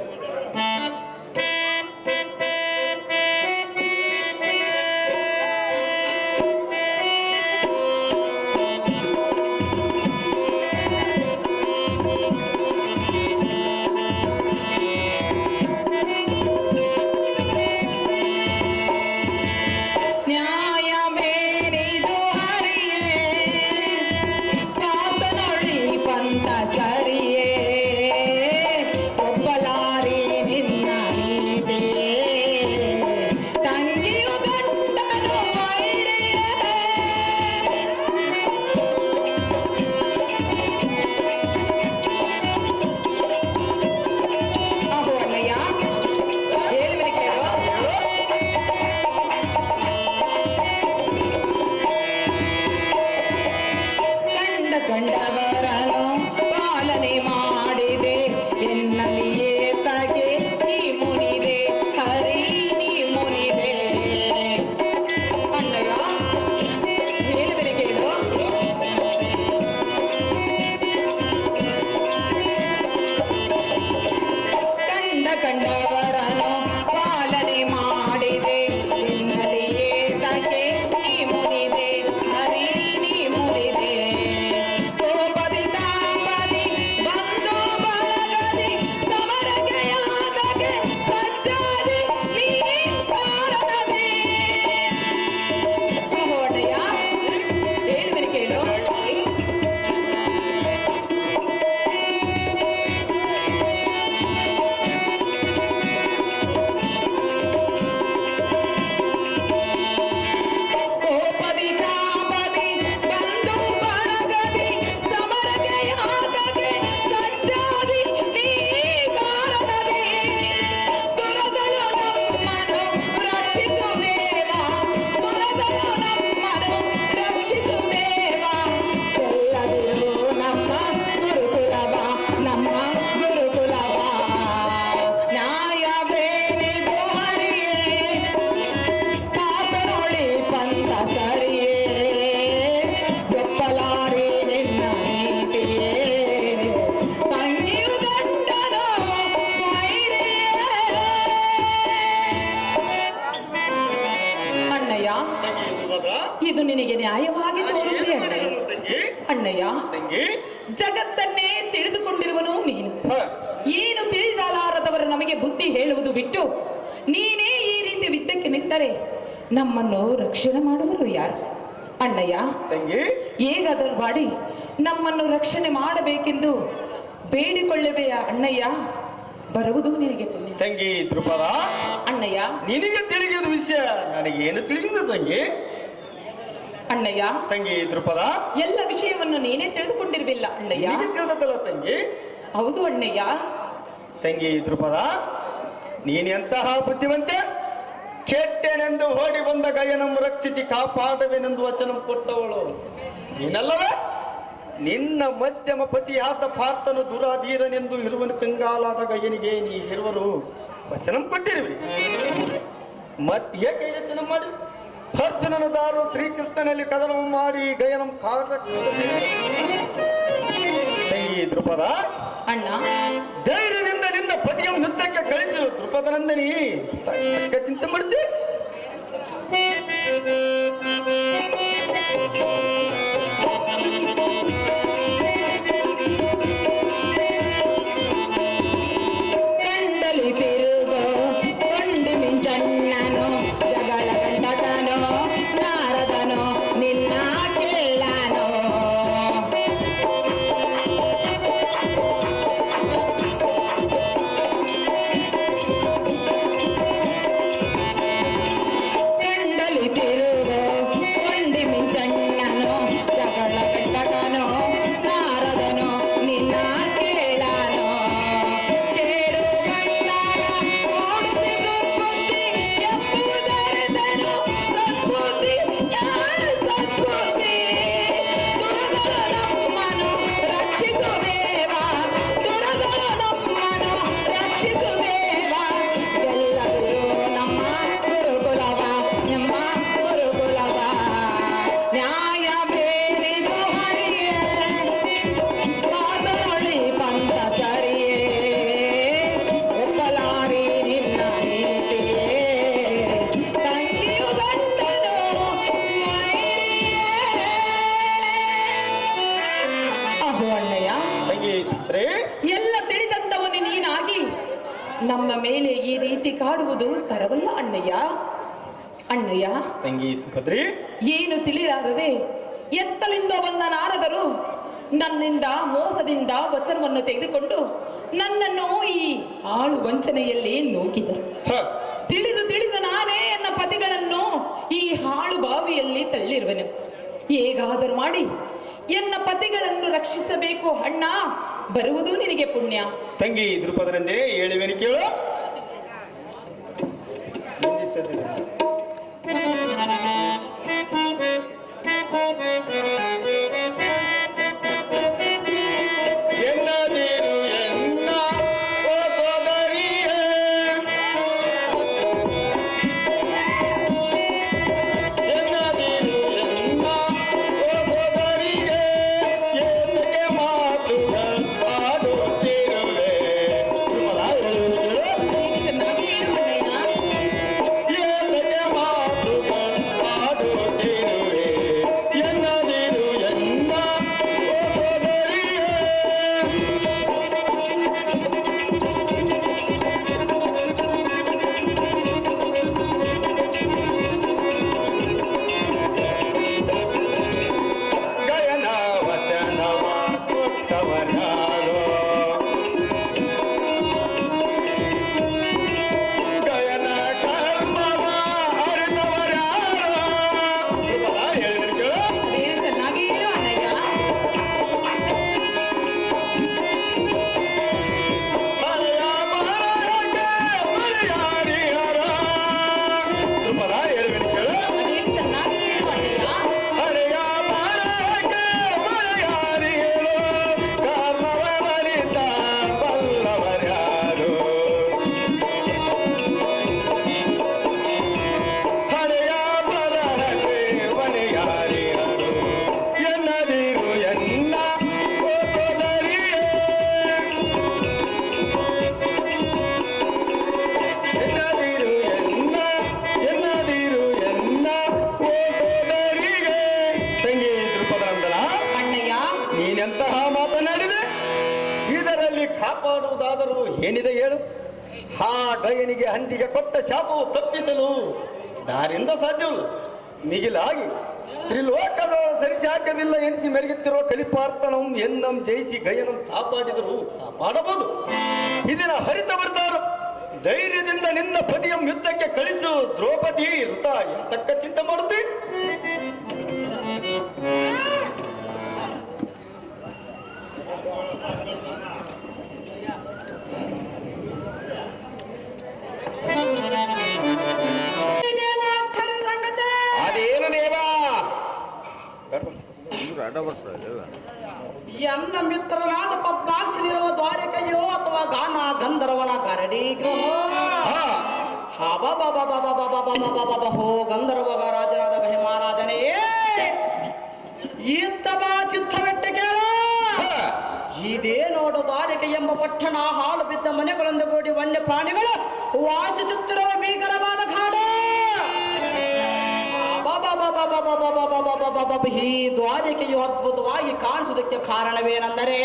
ಕಂಡವರನು ಪಾಲನೆ ಮಾಡಿದೆ ಎನ್ನಲಿಯೇ ತಗೆ ನೀ ಮುನಿದೆ ಹರಿ ನೀ ಮುನಿದೆ. ಅಣ್ಣಯ್ಯ ಹೇಳಿದರೆ ಕೇಳು. ಕಂಡವರನು ಪಾಲನೆ ಮಾಡಿದೆ ಎನ್ನಲಿಯೇ ತಗೆ ನೀ ಮುನಿದೆ ಹರಿ ನೀ ಮುನಿದೆ. ಇದು ನಿನಗೆ ನ್ಯಾಯವಾಗಿ ತೋರುತ್ತದೆ ಅಣ್ಣಯ್ಯ. ಜಗತ್ತನ್ನೇ ತಿಳಿದುಕೊಂಡಿರುವನು ನೀನು. ಏನು ತಿಳಿದಲಾರದವರು ನಮಗೆ ಬುದ್ಧಿ ಹೇಳುವುದು ಬಿಟ್ಟು ನೀನೇ ಈ ರೀತಿ ವಿದ್ಯಕ್ಕೆ ನಿಂತರೆ ನಮ್ಮನ್ನು ರಕ್ಷಣೆ ಮಾಡುವರು ಯಾರು? ಅಣ್ಣಯ್ಯ ಹೇಗಾದರೂ ಮಾಡಿ ನಮ್ಮನ್ನು ರಕ್ಷಣೆ ಮಾಡಬೇಕೆಂದು ಬೇಡಿಕೊಳ್ಳಬೇಯ ಅಣ್ಣಯ್ಯ. ಬರುವುದು ನಿನಗೆ ಪುಣ್ಯ. ತಂಗಿ ದ್ರುಪದ, ಅಣ್ಣಯ್ಯ ನಿನಗೆ ತಿಳಿದ ವಿಷಯ ನನಗೆ ಏನು ತಿಳಿದಿದೆ ತಂಗಿ? ಅಣ್ಣಯ್ಯ ತಂಗಿ ದ್ರುಪದ, ಎಲ್ಲ ವಿಷಯವನ್ನು ನೀನೇ ತಿಳಿದುಕೊಂಡಿರ್ವಿಲ್ಲ ಅಣ್ಣಯ್ಯ. ತಿಳಿದಲ್ಲ ತಂಗಿ? ಹೌದು ಅಣ್ಣಯ್ಯ. ತಂಗಿ ದ್ರುಪದ, ನೀನೆಂತಹ ಬುದ್ಧಿವಂತೆ! ಕೆಟ್ಟೆನೆಂದು ಓಡಿ ಬಂದ ಗಯನಂ ರಕ್ಷಿಸಿ ಕಾಪಾಡುವೆನೆಂದು ವಚನ ಕೊಟ್ಟವಳು ನೀನಲ್ಲವೇ? ನಿನ್ನ ಮಧ್ಯಮ ಪತಿಯಾದ ಪಾರ್ಥನು ದುರಾಧೀರನೆಂದು ಇರುವನು ಕಂಗಾಲಾದ ಗಯನಿಗೆ ನೀ ಇರುವರು ವಚನ ಕೊಟ್ಟಿರುವಿ. ಏಕೆ ಯೋಚನೆ ಮಾಡಿ ಅರ್ಜುನನ ದಾರು ಶ್ರೀಕೃಷ್ಣನಲ್ಲಿ ಕದನ ಮಾಡಿ ಗಯನಂ ತಂಗಿ ದ್ರುಪದ, ಅಣ್ಣ ಧೈರ್ಯದಿಂದ ನಿನ್ನ ಪತಿಯ ಯುದ್ಧಕ್ಕೆ ಕಳಿಸು. ದ್ರುಪದನಂದನಿ ತಕ್ಕ ಚಿಂತೆ ಮಾಡಿದ್ದೆ. ಕಂಡಲಿ ತಿರುಗೋ ಕೊಂಡಿ ಮಿಂಚಣ್ಣನು ಜಗಳ ಗಂಟತನೋ ನಾರದನೋ ನಿನ್ನ ಕೇಳಾನೋ. ನಿಮ್ಮ ಮೇಲೆ ಈ ರೀತಿ ಕಾಡುವುದು ತರವಲ್ಲ ಅಣ್ಣಯ್ಯ. ಅಣ್ಣಯ್ಯ, ತಂಗಿ ಸುಭದ್ರಿ, ಏನು ತಿಳಿಲಾರದೆ ಎತ್ತಲಿಂದ ಬಂದ ನಾರದರು ನನ್ನಿಂದ ಮೋಸದಿಂದ ವಚನವನ್ನು ತೆಗೆದುಕೊಂಡು ನನ್ನನ್ನು ಈ ಆಳು ವಂಚನೆಯಲ್ಲಿ ನೂಕಿದರು. ತಿಳಿದು ನಾನೇ ನನ್ನ ಪತಿಗಳನ್ನು ಈ ಹಾಳು ಬಾವಿಯಲ್ಲಿ ತಳ್ಳಿರುವೆನು. ಹೇಗಾದರೂ ಮಾಡಿ ಎನ್ನ ಪತಿಗಳನ್ನು ರಕ್ಷಿಸಬೇಕು ಅಣ್ಣ. ಬರುವುದು ನಿನಗೆ ಪುಣ್ಯ. ತಂಗಿ ದೃಪದರಂದೇ ಹೇಳುವೆನು ಕೇಳು. ನೀನೆಂತಹ ಮಾತನಾಡಿದೆ? ಇದರಲ್ಲಿ ಕಾಪಾಡುವುದಾದರೂ ಏನಿದೆ ಹೇಳು? ಆ ಗಯನಿಗೆ ಹಂದಿಗೆ ಕೊಟ್ಟ ಶಾಪವು ತಪ್ಪಿಸಲು ದಾರಿಂದ ಸಾಧ್ಯವಿಲ್ಲ. ಮಿಗಿಲಾಗಿ ತ್ರಿಲೋಕದ ಸರಿಸಾಧ್ಯವಿಲ್ಲ ಎನಿಸಿ ಮೆರೆಯುತ್ತಿರುವ ಕಲಿಪಾರ್ಥನಂ ಎನ್ನಂ ಜಯಿಸಿ ಗಯನಂ ಕಾಪಾಡಿದರು ಕಾಪಾಡಬಹುದು. ಇದನ್ನ ಹರಿತ ಬರ್ತಾರು. ಧೈರ್ಯದಿಂದ ನಿನ್ನ ಪತಿಯ ಯುದ್ಧಕ್ಕೆ ಕಳಿಸು ದ್ರೌಪದಿ. ಋತ ಎಂತಕ್ಕ ಚಿಂತೆ ಮಾಡುತ್ತಿ? ಅದೇನು ದೇವಾ? ಎನ್ನ ಮಿತ್ರನಾದ ಪದ್ಮಾಕ್ಷಿಲಿರುವ ದ್ವಾರಿಕೆಯೋ ಅಥವಾ ಗಾನ ಗಂಧರ್ವನ ಗರಡಿ ಹೋ ಗಂಧರ್ವ ರಾಜನಾದ ಗಹೆ ಮಹಾರಾಜನೇ, ಈತ ಬಾ ಚಿತ್ತವೆಟ್ಟ ಕೇಳ. ಇದೇ ನೋಡು ದ್ವಾರಿಕೆ ಎಂಬ ಪಟ್ಟಣ ಹಾಳು ಬಿದ್ದ ಮನೆಗಳಿಂದ ಕೂಡಿ ವನ್ಯ ಪ್ರಾಣಿಗಳು ವಾಸಿಸುತ್ತಿರುವ ಭೀಕರವಾದ ಕಾಡು. ಈ ದ್ವಾರಿಕೆಯು ಅದ್ಭುತವಾಗಿ ಕಾಣಿಸುವುದಕ್ಕೆ ಕಾರಣವೇನೆಂದರೆ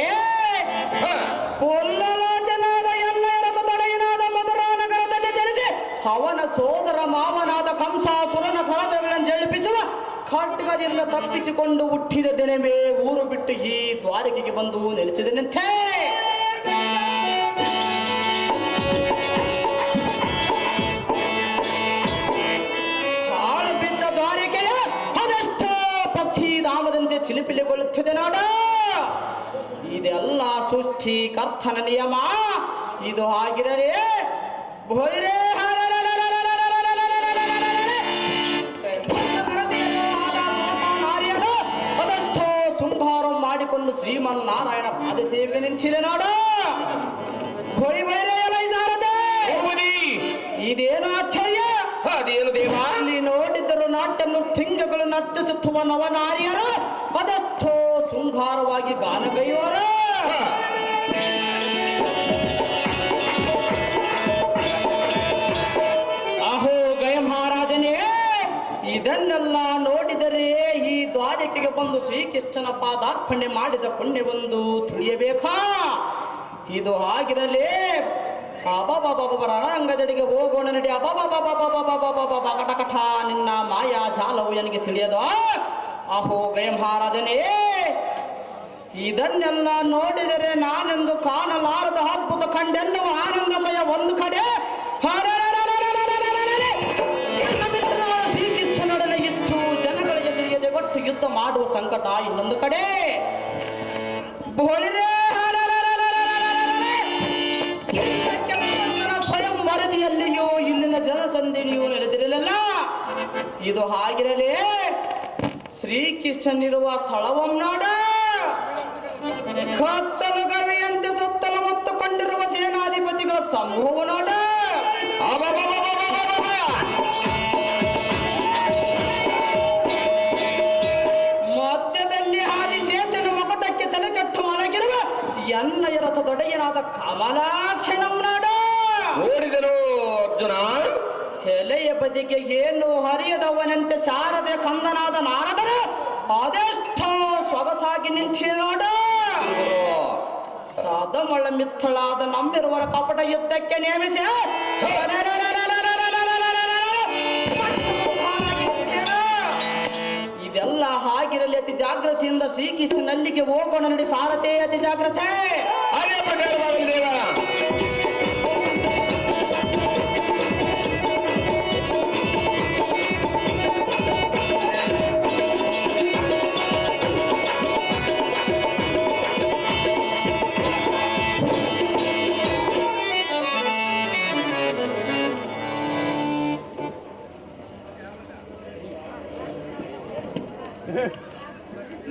ಪುಲ್ಲಲೋಚನಾದ ಎನ್ನರಥ ತಡೆಯನಾದ ಮಧುರಾ ನಗರದಲ್ಲಿ ಜನಿಸಿ ಅವನ ಸೋದರ ಮಾವನಾದ ಕಂಸಾಸುರನ ಕರದಗಳನ್ನು ಜಳಿಪಿಸುವ ಖಡ್ಗದಿಂದ ತಪ್ಪಿಸಿಕೊಂಡು ಹುಟ್ಟಿದ ದಿನವೇ ಊರು ಬಿಟ್ಟು ಈ ದ್ವಾರಿಕೆಗೆ ಬಂದು ನೆಲೆಸಿದನಂತೆ. ಹಾಳು ಬಿದ್ದ ದ್ವಾರಿಕೆಯ ಅದೆಷ್ಟೋ ಪಕ್ಷಿ ಧಾಮದಂತೆ ಚಿಲಿಪಿಲಿಗೊಳ್ಳುತ್ತಿದೆ ನೋಡ. ಇದೆಲ್ಲ ಸೃಷ್ಟಿ ಕರ್ತನ ನಿಯಮ. ಇದು ಆಗಿರಲೇ ಭೈರೇ ಅದೆಷ್ಟೋ ಸುಂದರ ಮಾಡಿಕೊಂಡು ಶ್ರೀಮನ್ನಾರಾಯಣ ಪಾದ ಸೇವೆಗೆ ನಿಂತಿದೆ ನೋಡ. ಹೊಳಿ ಬಳಿರೇ ಇದೇನು ಆಶ್ಚರ್ಯ? ಅದೇನು ದೇವ? ಅಲ್ಲಿ ನೋಡಿದ್ದರು ನಾಟ್ಯ ನೃತ್ಯಂಗಗಳು ನರ್ತಿಸುತ್ತುವ ನವನಾರಿಯರ ಅದೆಷ್ಟೋ ಶೃಂಗಾರವಾಗಿ ಗಾನಗೈವರ. ಅಹೋ ಗಯ ಮಹಾರಾಜನೇ, ಇದನ್ನೆಲ್ಲ ನೋಡಿದರೆ ಈ ದ್ವಾರಿಕೆಗೆ ಬಂದು ಶ್ರೀಕೃಷ್ಣನ ಪಾದಾರ್ಪಣೆ ಮಾಡಿದ ಪುಣ್ಯವೊಂದು ತಿಳಿಯಬೇಕಾ? ಇದು ಆಗಿರಲೇ ಅಬಾಬಾಬಾಬ ರಣರಂಗದಡಿಗೆ ಹೋಗೋಣ ನಡಿ. ಅಬಾಬಾಬಾಬಾಬಾಬಾಬಾಬಾಬಾ ಕಟಕಟ ನಿನ್ನ ಮಾಯಾ ಜಾಲವು ನನಗೆ ತಿಳಿಯದು. ಅಹೋ ಗಯ ಮಹಾರಾಜನೇ, ಇದನ್ನೆಲ್ಲ ನೋಡಿದರೆ ನಾನೆಂದು ಕಾಣಲಾರದ ಅದ್ಭುತ ಕಂಡೆನ್ನುವ ಆನಂದಮಯ ಒಂದು ಕಡೆ, ಶ್ರೀಕೃಷ್ಣನೊಡನೆ ಇಷ್ಟು ಜನಗಳ ಎದುರಿಗೆ ಒಟ್ಟು ಯುದ್ಧ ಮಾಡುವ ಸಂಕಟ ಇನ್ನೊಂದು ಕಡೆ. ಸ್ವಯಂ ವರದಿಯಲ್ಲಿಯೂ ಇಲ್ಲಿನ ಜನಸಂಧಿನಿಯೂ ನೆಲೆದಿರಲಿಲ್ಲ. ಇದು ಹಾಗಿರಲೇ ಶ್ರೀಕೃಷ್ಣನಿರುವ ಸ್ಥಳವನ್ನಾಡ ಕತ್ತಲು ಗವಿಯಂತೆ ಸುತ್ತಲೂ ಹೊತ್ತುಕೊಂಡಿರುವ ಸೇನಾಧಿಪತಿಗಳ ಸಮೂಹ ನೋಡ. ಮಧ್ಯದಲ್ಲಿ ಆದಿಶೇಷನ ಮಕಟಕ್ಕೆ ತಲೆ ಕಟ್ಟು ಮಲಗಿರುವ ಎನ್ನಯ ರಥದೊಡೆಯನಾದ ಕಮಲಾಕ್ಷಣಂ ನಾಡ ನೋಡಿದರು ಅರ್ಜುನ. ತಲೆಯ ಬದಿಗೆ ಏನು ಹರಿಯದವನಂತೆ ಶಾರದೆ ಕಂದನಾದ ನಾರದರು ಅದೆಷ್ಟ ಸೊಗಸಾಗಿ ನಿಂತಿ ನೋಡ. ಸದಮಳ ಮಿತ್ತಳಾದ ನಮ್ಮಿರುವರ ಕಪಟ ಯುದ್ಧಕ್ಕೆ ನೇಮಿಸಿ ಇದೆಲ್ಲ ಹಾಗಿರಲಿ ಅತಿ ಜಾಗೃತಿಯಿಂದ ಶ್ರೀಕೃಷ್ಣನಲ್ಲಿಗೆ ಹೋಗೋಣ ನಡಿ. ಸಾರಥೆ ಅತಿ ಜಾಗ್ರತೆ. ಅದೇ ಪ್ರಕಾರವಾಗಲಿ ದೇವ.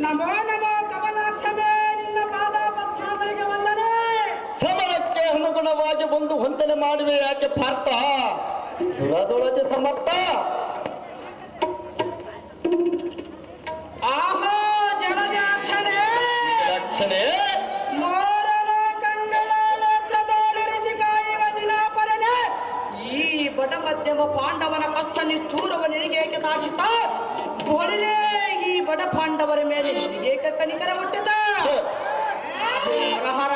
ನಮೋ ನಮೋ ಕಮಲಾಕ್ಷನೇ, ನಿನ್ನ ಪಾದ ಪದ್ಮಗಳಿಗೆ ವಂದನೆ. ಸಮರಕ್ಕೆ ಅನುಗುಣವಾಗಿ ಒಂದು ವಂದನೆ ಮಾಡುವೆ ಯಾಕೆ ಪಾರ್ಥ? ದುರದೊಳಗೆ ಸಮರ್ಥ. ಆಹೋ ಜಲಜಾಕ್ಷನೇ, ರಕ್ಷಣೆ ಮೋರನ ಕಂಗಳಾಳತ್ರದೋಳಿರಿಸಿ ಕಾಯುವ ದಿನಾಪರನೆ. ಈ ಬಡ ಮಧ್ಯಮ ಪಾಂಡವನ ಕಷ್ಟ ನಿಷ್ಠೂರವ ನಿನಗೇಕೆ ತಾಕಿತ? ಬೋಳಿರೇ ಈ ಬಡ ಪಾಂಡವರ ಮೇಲೆ ನಿನಗೇಕೆ ಕನಿಕರ ಹುಟ್ಟಿದ? ಹರ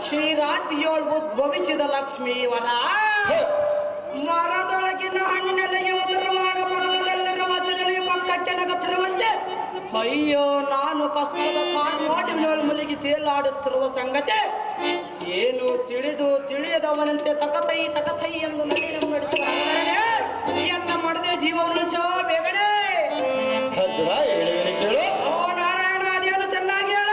ಶ್ರೀರಾಜ್ಯೋಳ್ ಉದ್ಭವಿಸಿದ ಲಕ್ಷ್ಮೀವರ ಮರದೊಳಗಿನ ಹಣ್ಣೆಲೆಗೆ ಉದುರುವಾಗ ಪಕ್ಕದಲ್ಲಿರುವ ಸಿರಳಿ ಪಕ್ಕಕ್ಕೆ ನಗುತ್ತಿರುವಂತೆ ಅಯ್ಯೋ ನಾನು ಕಷ್ಟದ ಕಾರ್ಮೋಡಿನೊಳ ಮುಲಿಗಿ ತೇಲಾಡುತ್ತಿರುವ ಸಂಗತಿ ಏನು ತಿಳಿಯದವನಂತೆ ತಕತೈ ತಕತೈ ಎಂದು ನಡೆಸುವ ಎನ್ನ ಮಾಡದೆ ಜೀವ ಉಳಿಸೋ ಬೇಗಡೆ. ಕೇಳು. ಓ ನಾರಾಯಣ, ಅದೇನು ಚೆನ್ನಾಗಿ ಹೇಳ.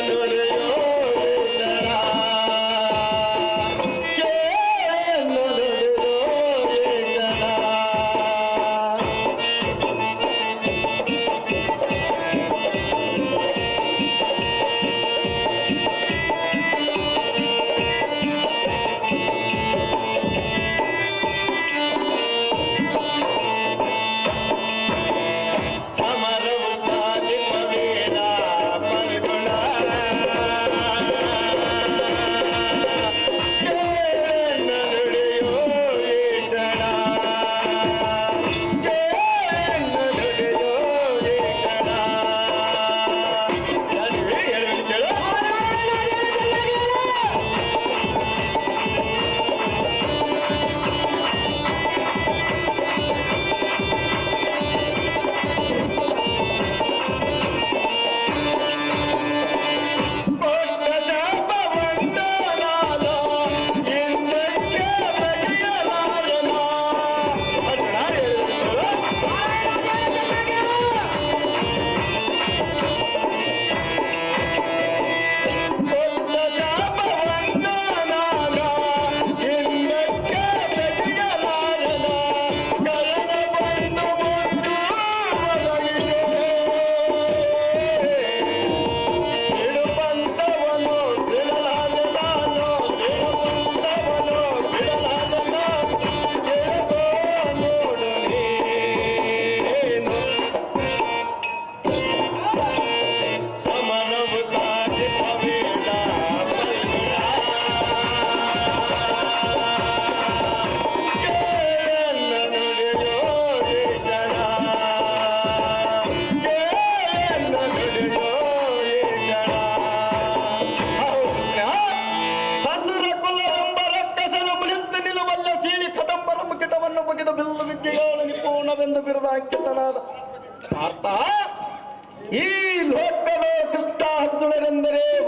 ನುಡಿಯೋ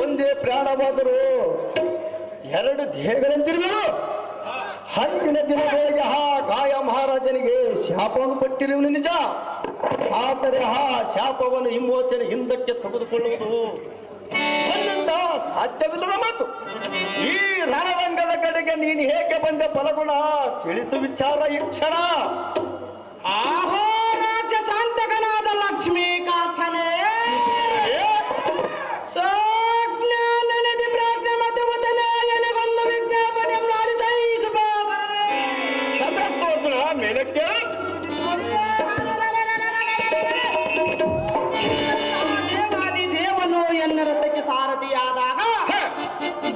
ಒಂದೇ ಪ್ರಾಣವಾದರೂ ಎರಡು ದೇಹಗಳಂತಿರುವರು. ಅಂದಿನ ದಿನಗಳಿಗೆ ಗಾಯ ಮಹಾರಾಜನಿಗೆ ಶಾಪವನ್ನು ಕೊಟ್ಟಿರುವನು ನಿಜ. ಆದರೆ ಶಾಪವನ್ನು ವಿಮೋಚನೆ ಹಿಂದಕ್ಕೆ ತೆಗೆದುಕೊಳ್ಳುವುದು ನನ್ನಿಂದ ಸಾಧ್ಯವಿಲ್ಲದ ಮಾತು. ಈ ರಣರಂಗದ ಕಡೆಗೆ ನೀನು ಹೇಗೆ ಬಂದೆ ಫಲಗುಣ ತಿಳಿಸು ವಿಚಾರ ಈ ಕ್ಷಣ. ಆಹೋ ರಾಜ್ಯ ಶಾಂತಕನಾದ ಲಕ್ಷ್ಮೀಕಾಂತನೇ, ಮೇಲಕ್ಕೆ ದೇವನು ಎನ್ನ ರಥಕ್ಕೆ ಸಾರಥಿಯಾದಾಗ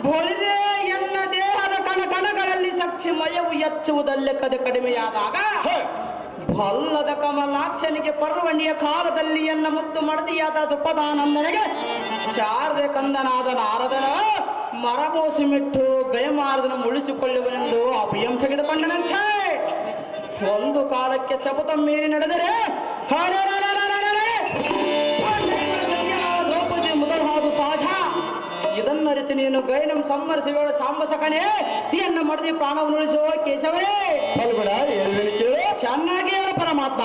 ಬೊಳಿರೆ ಎನ್ನ ದೇಹದ ಕಣಕಣಗಳಲ್ಲಿ ಶಕ್ತಿಮಯವು ಹೆಚ್ಚುವುದಲ್ಲೆಕ್ಕದ ಕಡಿಮೆಯಾದಾಗ ಭಲ್ಲದ ಕಮಲಾಕ್ಷನಿಗೆ ಪರ್ವಣಿಯ ಕಾಲದಲ್ಲಿ ಎನ್ನ ಮುತ್ತು ಮಡದಿಯಾದ ದ್ರುಪದಾನಂದನಿಗೆ ಶಾರದೆ ಕಂದನಾದ ನಾರದನ ಮರಮೋಸಿ ಮಿಟ್ಟು ಗಯಮಾರದನ ಮುಳಿಸಿಕೊಳ್ಳುವನೆಂದು ಅಭಯಂ ತೆಗೆದುಕೊಂಡನಂತೆ. ಒಂದು ಕಾಲಕ್ಕೆ ಶಪಥ ಮೀರಿ ನಡೆದರೆ ದ್ರೌಪದಿ ಮೊದಲಾದ ಸಹಜ. ಇದನ್ನರಿತು ನೀನು ಗೈನಂ ಸಂಹರಿಸಿಬೇಡ ಸಾಂಬಸಕನೇ, ಎನ್ನ ಮಡದಿ ಪ್ರಾಣವನ್ನು ಉಳಿಸುವ ಕೇಶವೇ. ಚೆನ್ನಾಗಿ ಹೇಳ ಪರಮಾತ್ಮ.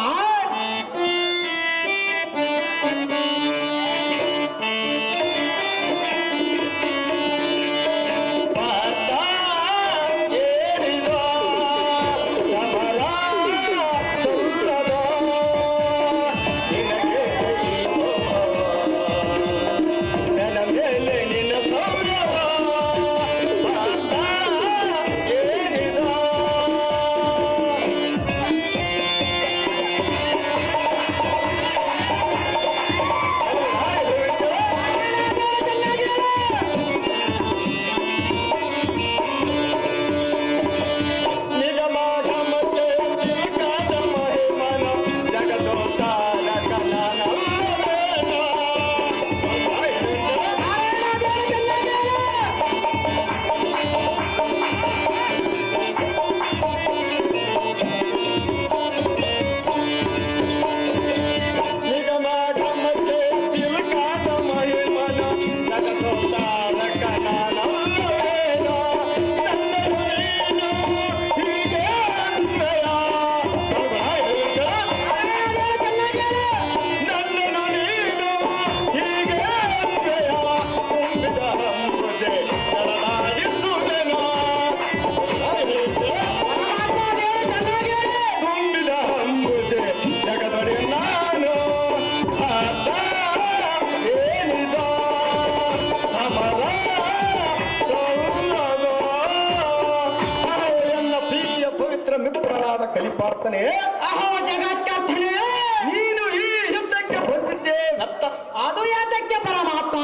ಕಲಿಪಾರ್ಥನೆ, ಅಹೋ ಜಗತ್ಕರ್ತನೆ, ನೀನು ಈ ಯುದ್ಧಕ್ಕೆ ಬಂದಿದ್ದೆ ಅತ್ತ. ಅದು ಯಾತಕ್ಕೆ ಪರಮಾತ್ಮ?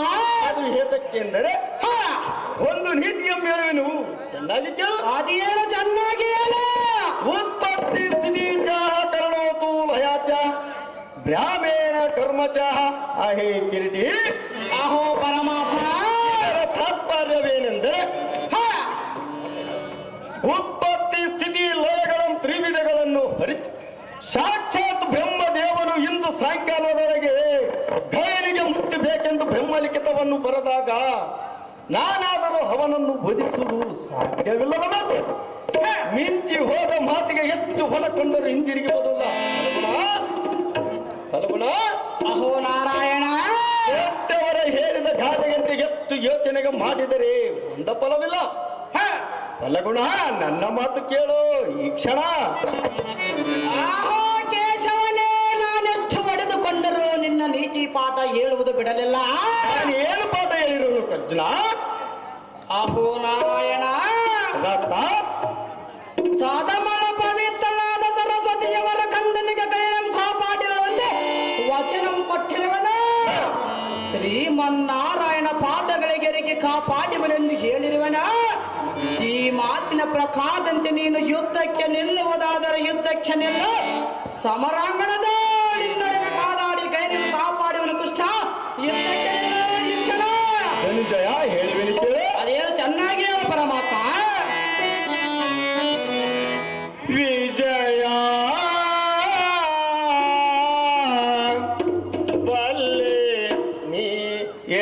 ಅದು ಹೇತಕ್ಕೆ ಎಂದರೆ ಒಂದು ನೀತಿಯ ಮೇಳುವೆನು. ಚೆನ್ನಾಗಿ ಕೇಳು. ಅದೇನು ಚೆನ್ನಾಗಿ ಹೇಳ. ಉತ್ಪತ್ತಿ ಸ್ಥಿತಿ ಕರಣೋತು ಲಯಾಚ ಬ್ರಾಹ್ಮೇಣ ಕರ್ಮಚ ಅಹೇ ಕಿರೀಟಿ. ಅಹೋ ಪರಮಾತ್ಮ, ತಾತ್ಪರ್ಯವೇನೆಂದರೆ ಉತ್ಪತ್ತಿ ಸ್ಥಿತಿ ಲಯಗಳನ್ನು ತ್ರಿವಿಧಗಳನ್ನು ಅರಿತು ಸಾಕ್ಷಾತ್ ಬ್ರಹ್ಮದೇವನು ಇಂದು ಸಾಯಂಕಾಲದವರೆಗೆ ಗಯನಿಗೆ ಮುಟ್ಟಬೇಕೆಂದು ಬ್ರಹ್ಮಲಿಖಿತವನ್ನು ಬರೆದಾಗ ನಾನಾದರೂ ಅವನನ್ನು ಬದುಕಿಸುವುದು ಸಾಧ್ಯವಿಲ್ಲದ ಮಾತು. ಮಿಂಚಿ ಹೋದ ಮಾತಿಗೆ ಎಷ್ಟು ಹೊಲ ಕೊಂಡರೂ ಹಿಂದಿರುಗಿ ಬರುವುದಿಲ್ಲ. ಫಲಗುಣ, ಅಹೋ ನಾರಾಯಣ, ಕೆಟ್ಟವರ ಹೇಳಿದ ಗಾದೆಯಂತೆ ಎಷ್ಟು ಯೋಚನೆಗೆ ಮಾಡಿದರೆ ಒಂದ ಫಲವಿಲ್ಲ. ಫಲಗುಣ, ನನ್ನ ಮಾತು ಕೇಳು ಈ ಕ್ಷಣ. ಆಹೋ ಕೇಶವನೇ, ನಾನೆಷ್ಟು ಹೊಡೆದುಕೊಂಡರೂ ನಿನ್ನ ನೀತಿ ಪಾಠ ಹೇಳುವುದು ಬಿಡಲಿಲ್ಲ. ನಾನು ಏನು ಪಾಠ ಹೇಳಿರೋನು ಕರ್ಜುನ? ಅಹೋ ನಾರಾಯಣ, ಸಾಧಮನ ಪವಿತ್ರನಾದ ಸರಸ್ವತಿಯವರ ಕಂದನಿಗೆ ಕೈರಂ ಕಾಪಾಡಿರುವಂತೆ ವಚನಂ ಕೊಟ್ಟಿರುವನ. ಶ್ರೀಮನ್ನಾರಾಯಣ ಪಾದಗಳಿಗೆ ಕಾಪಾಡಿವನೆಂದು ಹೇಳಿರುವನ. ಈ ಮಾತಿನ ಪ್ರಕಾರದಂತೆ ನೀನು ಯುದ್ಧಕ್ಕೆ ನಿಲ್ಲುವುದಾದರೆ ಯುದ್ಧಕ್ಕೆ ನಿಲ್ಲು. ಸಮರಾಂಗಣದ ನಿನ್ನೊಡನೆ ಕಾದಾಡಿ ಕೈರಂ ಕಾಪಾಡಿವನು ಕೃಷ್ಣ. ಯುದ್ಧಕ್ಕೆ ನಿಲ್ಲು ಈ ಕ್ಷಣ. ಧನುಂಜಯ, ಹೇಳುವೆನು ಕೇಳು. ಅದೇನು ಚೆನ್ನಾಗಿ ಹೇಳು ಪರಮಾತ್ಮ. ವಿಜಯ ಬಲ್ಲೆ ನೀ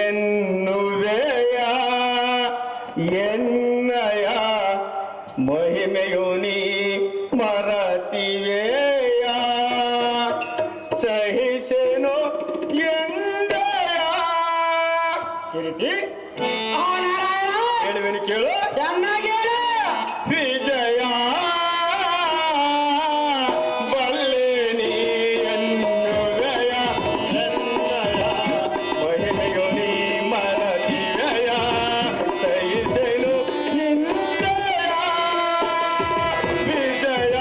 ಎನ್ನುವೆಯ ಎನ್ನಯ ಮಹಿಮೆಯು ನೀ ಮರತಿವೆಯ ಸಹಿಸೇನು ಎಂದಯ ಕಿರೀಟಿ ಹೇಳುವೆನು ಕೇಳು ಚೆನ್ನಾಗಿ ಹೇಳು. ವಿಜಯ ಬಲ್ಲೆ ನೀ ಎನ್ನುವೆಯ ಎನ್ನಯ ಮಹಿಮೆಯು ನೀ ಮರತಿವೆಯ ಸಹಿಸೆನು ನಿನ್ನಯ ವಿಜಯ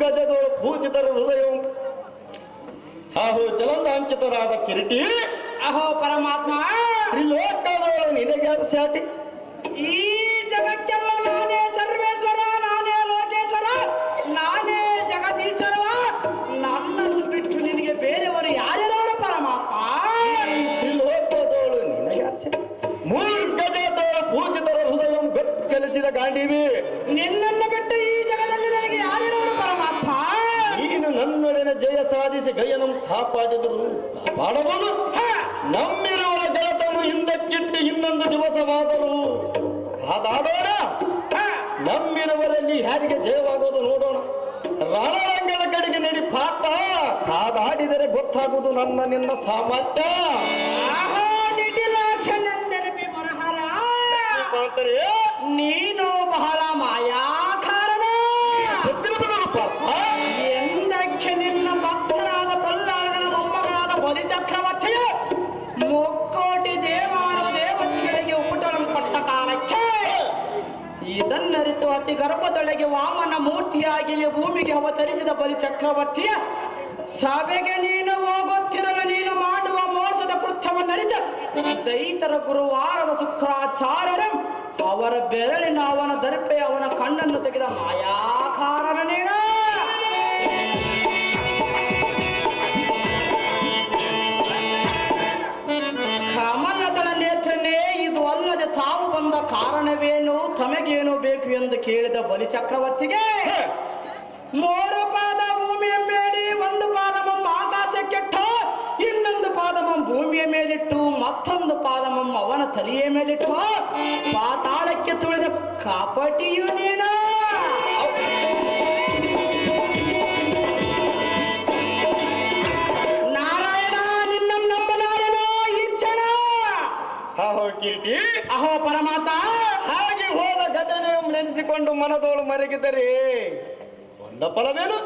ಗಜದೋಳು ಪೂಜಿತರ ಹೃದಯವು ಆಹೋ ಜಲಂದಾಂಕಿತರಾದ ಕಿರೀಟಿ ಅಹೋ ಪರಮಾತ್ಮ, ತ್ರಿಲೋಕದೋಳು ನಿನಗ್ಯಾರು ಸಾಟಿ? ಈ ಜಗಕ್ಕೆಲ್ಲ ನಾನೇ ಸರ್ವೇಶ್ವರ, ನಾನೇ ಲೋಕೇಶ್ವರ, ನಾನೇ ಜಗದೀಶ್ವರವ. ನನ್ನನ್ನು ಬಿಟ್ಟು ನಿನಗೆ ಬೇರೆಯವರು ಯಾರ್ಯಾರವರು ಪರಮಾತ್ಮ? ತ್ರಿಲೋಕದೋಳು ನಿನಗ್ಯಾರು ಸಾಟಿ? ಮೂರು ಗಜದೋಳು ಪೂಜಿತರ ಹೃದಯ ಗಕ್ಕಲಿಸಿದ ಗಾಂಡಿವಿ. ನಿನ್ನನ್ನು ಬಿಟ್ಟು ಈ ಜಗದಲ್ಲಿ ನನಗೆ ಯಾರ್ಯಾರವರು ಪರಮಾತ್ಮ? ನೀನು ನನ್ನೊಡನೆ ಜಯ ಸಾಧಿಸಿ ಗಯನಂ ಕಾಪಾಡಿದರು ಕಾಪಾಡಬಹುದು. ನಮ್ಮಿರುವಳ ಗೆಳತನು ಹಿಂದಕ್ಕಿಟ್ಟು ಇನ್ನೊಂದು ದಿವಸವಾದರೂ ಕಾದಾಡೋಣ. ನಮ್ಮಿರುವರಲ್ಲಿ ಯಾರಿಗೆ ಜಯವಾಗೋದು ನೋಡೋಣ. ರಣರಂಗದ ಕಡೆಗೆ ನಡಿ ಪಾತ, ಕಾದಾಡಿದರೆ ಗೊತ್ತಾಗುವುದು ನನ್ನ ನಿನ್ನ ಸಾಮರ್ಥ್ಯ. ನೀನು ಬಹಳ ಮಾಯಾಕಾರಣ. ಎಂದಕ್ಕೆ ನಿನ್ನ ಭಕ್ತನಾದ ಪಲ್ಲಾಳನ ಮೊಮ್ಮಗನಾದ ಬಲಿಚಕ್ರವರ್ತಿಯ ಮುಕ್ಕೋಟಿ ದೇವಾನು ದೇವತೆಗಳಿಗೆ ಉಪಟಳಂ ಕೊಟ್ಟ ಕಾಲಕ್ಕೆ ಇದನ್ನರಿತು ಅತಿ ಗರ್ಭದೊಳಗೆ ವಾಮನ ಮೂರ್ತಿಯಾಗಿಯೇ ಭೂಮಿಗೆ ಅವತರಿಸಿದ ಬಲಿಚಕ್ರವರ್ತಿಯ ಸಭೆಗೆ ನೀನು ಹೋಗುತ್ತಿರಲು ನೀನು ಮಾಡುವ ಮೋಸದ ಕೃತ್ಯವನ್ನರಿತ ದೈತರ ಗುರುವಾರದ ಶುಕ್ರಾಚಾರ್ಯರ ಅವರ ಬೆರಳಿನ ಅವನ ದರ್ಪೆ ಅವನ ಕಣ್ಣನ್ನು ತೆಗೆದ ಮಾಯಾಕಾರನ ನೀಡ. ಕಮಲದಳ ನೇತ್ರನೇ, ಇದು ಅಲ್ಲದೆ ತಾವು ಬಂದ ಕಾರಣವೇನು, ತಮಗೇನು ಬೇಕು ಎಂದು ಕೇಳಿದ ಬಲಿಚಕ್ರವರ್ತಿಗೆ ಮೂರು ಪಾದ ಭೂಮಿಯ ಮೇಡಿ, ಒಂದು ಪಾದಮಮ್ಮ ಆಕಾಶಕ್ಕೆಟ್ಟ, ಇನ್ನೊಂದು ಪಾದಮಮ್ಮ ಭೂಮಿಯ ಮೇಲಿಟ್ಟು, ಮತ್ತೊಂದು ಪಾದಮಮ್ಮ ಅವನ ತಲೆಯ ಮೇಲಿಟ್ಟು ಪಾತಾಳಕ್ಕೆ ತುಳಿದ ಕಾಪಟಿಯು ನೀನು. ನಾರಾಯಣ ನಿನ್ನ ನಂಬಲಾರನೋ ಈ ಕ್ಷಣ. ಅಹೋ ಕಿರೀಟಿ, ಅಹೋ ಪರಮಾತ್ಮ, ಹಾಗೆ ಹೋದ ಘಟನೆ ನೆನೆಸಿಕೊಂಡು ಮನದೋಳು ಮರಗಿದರೆ ಒಂದ ಫಲವೇನು?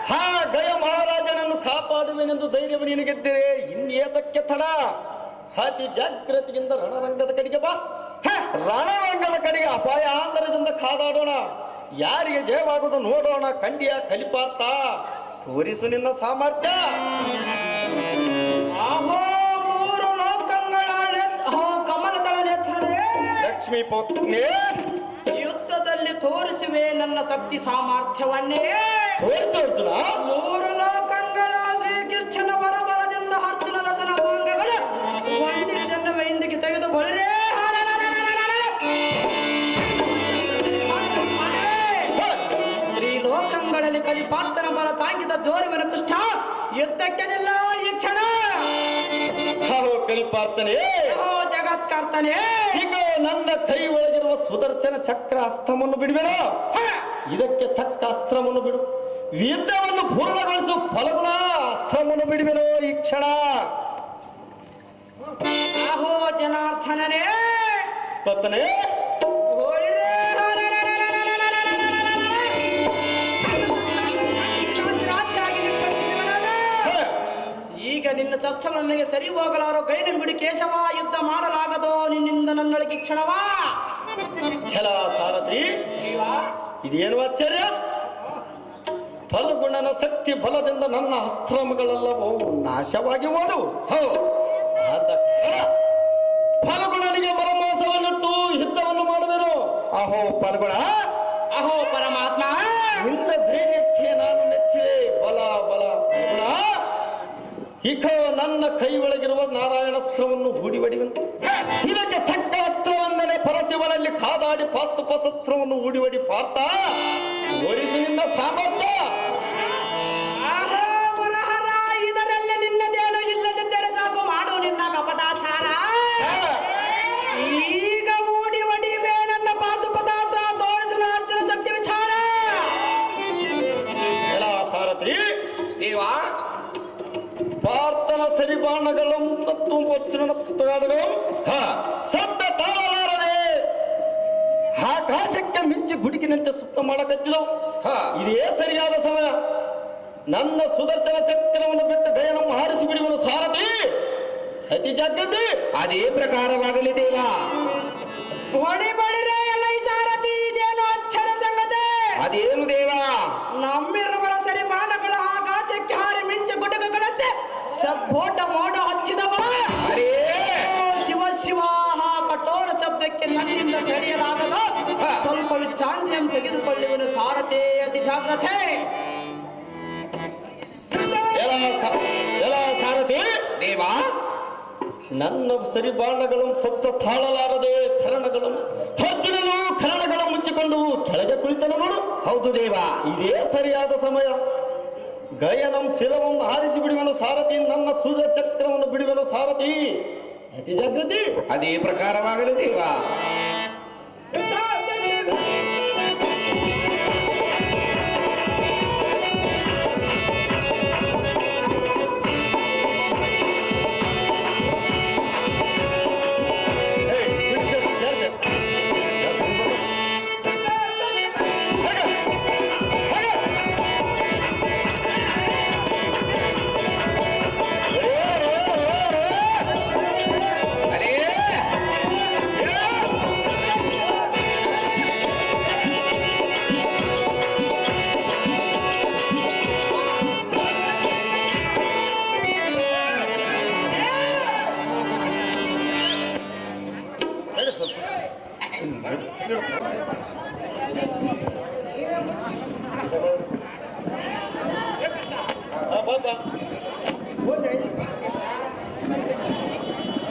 ಹಾ ಗಯ ಮಹಾರಾಜನನ್ನು ಕಾಪಾಡುವೆನೆಂದು ಧೈರ್ಯವು ನಿನಗೆದ್ದರೆ ಇನ್ನೇತಕ್ಕೆ ತಡ? ಅತಿ ಜಾಗ್ರತೆಯಿಂದ ರಣರಂಗದ ಕಡೆಗೆ ಬಾ. ರಣರಂಗದ ಕಡೆಗೆ ಅಪಾಯಾಂತರದಿಂದ ಕಾದಾಡೋಣ. ಯಾರಿಗೆ ಜಯವಾಗುವುದು ನೋಡೋಣ. ಖಂಡಿಯ ಕಲಿಪಾರ್ಥ ತೋರಿಸು ನಿನ್ನ ಸಾಮರ್ಥ್ಯ. ಅಹೋ ಮೂರು ಲೋಕಗಳ ಅಹೋ ಕಮಲದಳ ನೇತ್ರನೇ, ಲಕ್ಷ್ಮೀ ಪತ್ನಿ, ಯುದ್ಧದಲ್ಲಿ ತೋರಿಸುವೆ ನನ್ನ ಶಕ್ತಿ ಸಾಮರ್ಥ್ಯವನ್ನೇ. ತೋರಿಸು ಅರ್ಜುನ. ಮೂರು ಲೋಕಗಳ ಶ್ರೀಕೃಷ್ಣನ ಬರಬರದಿಂದ ಅರ್ಜುನ ದಶನ ಅಂಗಗಳು ಜೋರುವಿನ ಕೃಷ್ಣ ಯುದ್ಧಕ್ಕೆ ನಿಲ್ಲ ಈ ಕ್ಷಣ. ಹಲೋ ಕಲಿಪಾರ್ತನೆ, ಓ ಜಗತ್ಕರ್ತನೆ, ಈಗ ನನ್ನ ಕೈ ಒಳಗಿರುವ ಸುದರ್ಶನ ಚಕ್ರ ಅಸ್ತ್ರವನ್ನು ಬಿಡುವೆನೋ, ಇದಕ್ಕೆ ತಕ್ಕ ಅಸ್ತ್ರವನ್ನು ಬಿಡು. ಯುದ್ಧವನ್ನು ಪೂರ್ಣಗೊಳಿಸು ಫಲಗುಣ ಅಸ್ತ್ರವನ್ನು ಬಿಡುವೆನೋ ಈ ಕ್ಷಣ. ಆಹೋ ಜನಾರ್ದನನೇ ತತ್ತನೆ ಓಡಿರೆ. ರಾಶಿಯಾಗಿ ನಿಂತ್ಕೊಂಡಿರುವನಾದ. ಈಗ ನಿನ್ನ ಶಸ್ತ್ರಗಳು ನನಗೆ ಸರಿ ಹೋಗಲಾರೋ. ಗೈನ ಬಿಡಿ ಕೇಶವ, ಯುದ್ಧ ಮಾಡಲಾಗದೋ ನಿನ್ನಿಂದ ನನ್ನೊಳಗೆ ಕ್ಷಣವಾ. ಹೆಲ ಸಾರಥಿ, ಇದೇನು ಆಶ್ಚರ್ಯ? ಫಲಗುಣನ ಶಕ್ತಿ ಬಲದಿಂದ ನನ್ನ ಅಸ್ತ್ರಗಳೆಲ್ಲವೂ ನಾಶವಾಗಿ ಹೋದವು. ಆದ ಕಾರಣ ಫಲಗುಣನಿಗೆ ಮರಮೋಸವನ್ನಿಟ್ಟು ಯುದ್ಧವನ್ನು ಮಾಡುವೆನು. ಅಹೋ ಫಲಗುಣ, ಅಹೋ ಪರಮಾತ್ಮ, ನಿನ್ನ ಧೈರ್ಯಕ್ಕೆ ನಾನು ಮೆಚ್ಚಿದೆ. ಬಲ ಬಲ ಫಲಗುಣ, ಈಗ ನನ್ನ ಕೈ ಒಳಗಿರುವ ನಾರಾಯಣಾಸ್ತ್ರವನ್ನು ಹೂಡಿವಡಿವಂತೆ ಇದಕ್ಕೆ ತಕ್ಕ ಅಸ್ತ್ರವೆಂದರೆ ಪರಶಿವನಲ್ಲಿ ಕಾದಾಡಿ ಪಾಸ್ತುಪಸಸ್ತ್ರವನ್ನು ಹೂಡಿವಡಿ ಪಾರ್ಥ ತೋರಿಸು ನಿನ್ನ ಸಾಮರ್ಥ್ಯ. ಆಹೋ ಮುರಹರ, ಇದರಲ್ಲಿ ನಿನ್ನದೇನು ಇಲ್ಲದಿದ್ದರೆ ಸಾಕು, ಮಾಡು ನಿನ್ನ ಕಪಟಾಚಾರ. ಈಗ ಮೂಡಿ ಒಡಿವೆ ನನ್ನ ಪಾಶುಪತಾಸ್ತ್ರ, ತೋರಿಸು ಅರ್ಜುನ ಶಕ್ತಿ ವಿಚಾರ. ಎಲ್ಲ ಸಾರಥಿ ದೇವಾ, ಪಾರ್ಥನ ಸರಿಬಾಣಗಳು ತತ್ವನ ಪುತ್ರಗಳು ಶಬ್ದ ತಾಳಲಾರದೆ ಆಕಾಶಕ್ಕೆ ಮಿಂಚಿ ಗುಡುಗಿನಂತೆ ಸುತ್ತ ಮಾಡಕತ್ತಿದವು. ಇದೇ ಸರಿಯಾದ ಸಮಯ. ನನ್ನ ಸುದರ್ಶನ ಚಕ್ರವನ್ನು ಬಿಟ್ಟು ಗಯನನ್ನು ಹಾರಿಸಿ ಬಿಡುವನು ಸಾರಥಿ. ಅತಿ ಜಾಗ್ರತೆ. ಅದೇ ಪ್ರಕಾರವಾಗಲಿ ದೇವ. ಹೊಡಿ ಬಳಿರೆ ಎಲ್ಲ ಈ ಸಾರಥಿ, ಇದೇನು ಅಚ್ಚರ ಸಂಗತಿ. ಅದೇನು ದೇವ? ನಮ್ಮಿರುವರ ಸರಿ ಬಾಣಗಳು ಆಕಾಶಕ್ಕೆ ಹಾರಿ ಮಿಂಚು ಗುಡುಗುಗಳಂತೆ ಸದ್ಭೋಟ ಮೋಡ ಹಚ್ಚಿದವ. ಅರೇ ಶಿವ ಶಿವ, ಆ ಕಠೋರ ಶಬ್ದಕ್ಕೆ ನನ್ನಿಂದ ತಡೆಯಲಾಗದ. ಸ್ವಲ್ಪ ವಿಶ್ರಾಂತಿಯನ್ನು ತೆಗೆದುಕೊಳ್ಳುವನು ಸಾರಥಿ, ಅತಿ ಜಾಗ್ರತೆ. ಎಲ್ಲ ಸಾರಥಿ ದೇವ, ನನ್ನ ಸರಿಬಾಣಗಳು ಸಪ್ತ ತಾಳಲಾರದೆ ಕರಣಗಳನ್ನು ಅರ್ಜುನನು ಕರಣಗಳ ಮುಚ್ಚಿಕೊಂಡು ಕೆಳಗೆ ಕುಳಿತನು ನೋಡು. ಹೌದು ದೇವ, ಇದೇ ಸರಿಯಾದ ಸಮಯ. ಗಯನಂ ಶಿರವನ್ನು ಹಾರಿಸಿ ಬಿಡುವನು ಸಾರಥಿ. ನನ್ನ ಸುಜ ಚಕ್ರವನ್ನು ಬಿಡುವನು ಸಾರಥಿ. ಅತಿ ಜಾಗೃತಿ. ಅದೇ ಪ್ರಕಾರವಾಗಲಿ ದೇವ.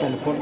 ಟೆಲಿಫೋನ್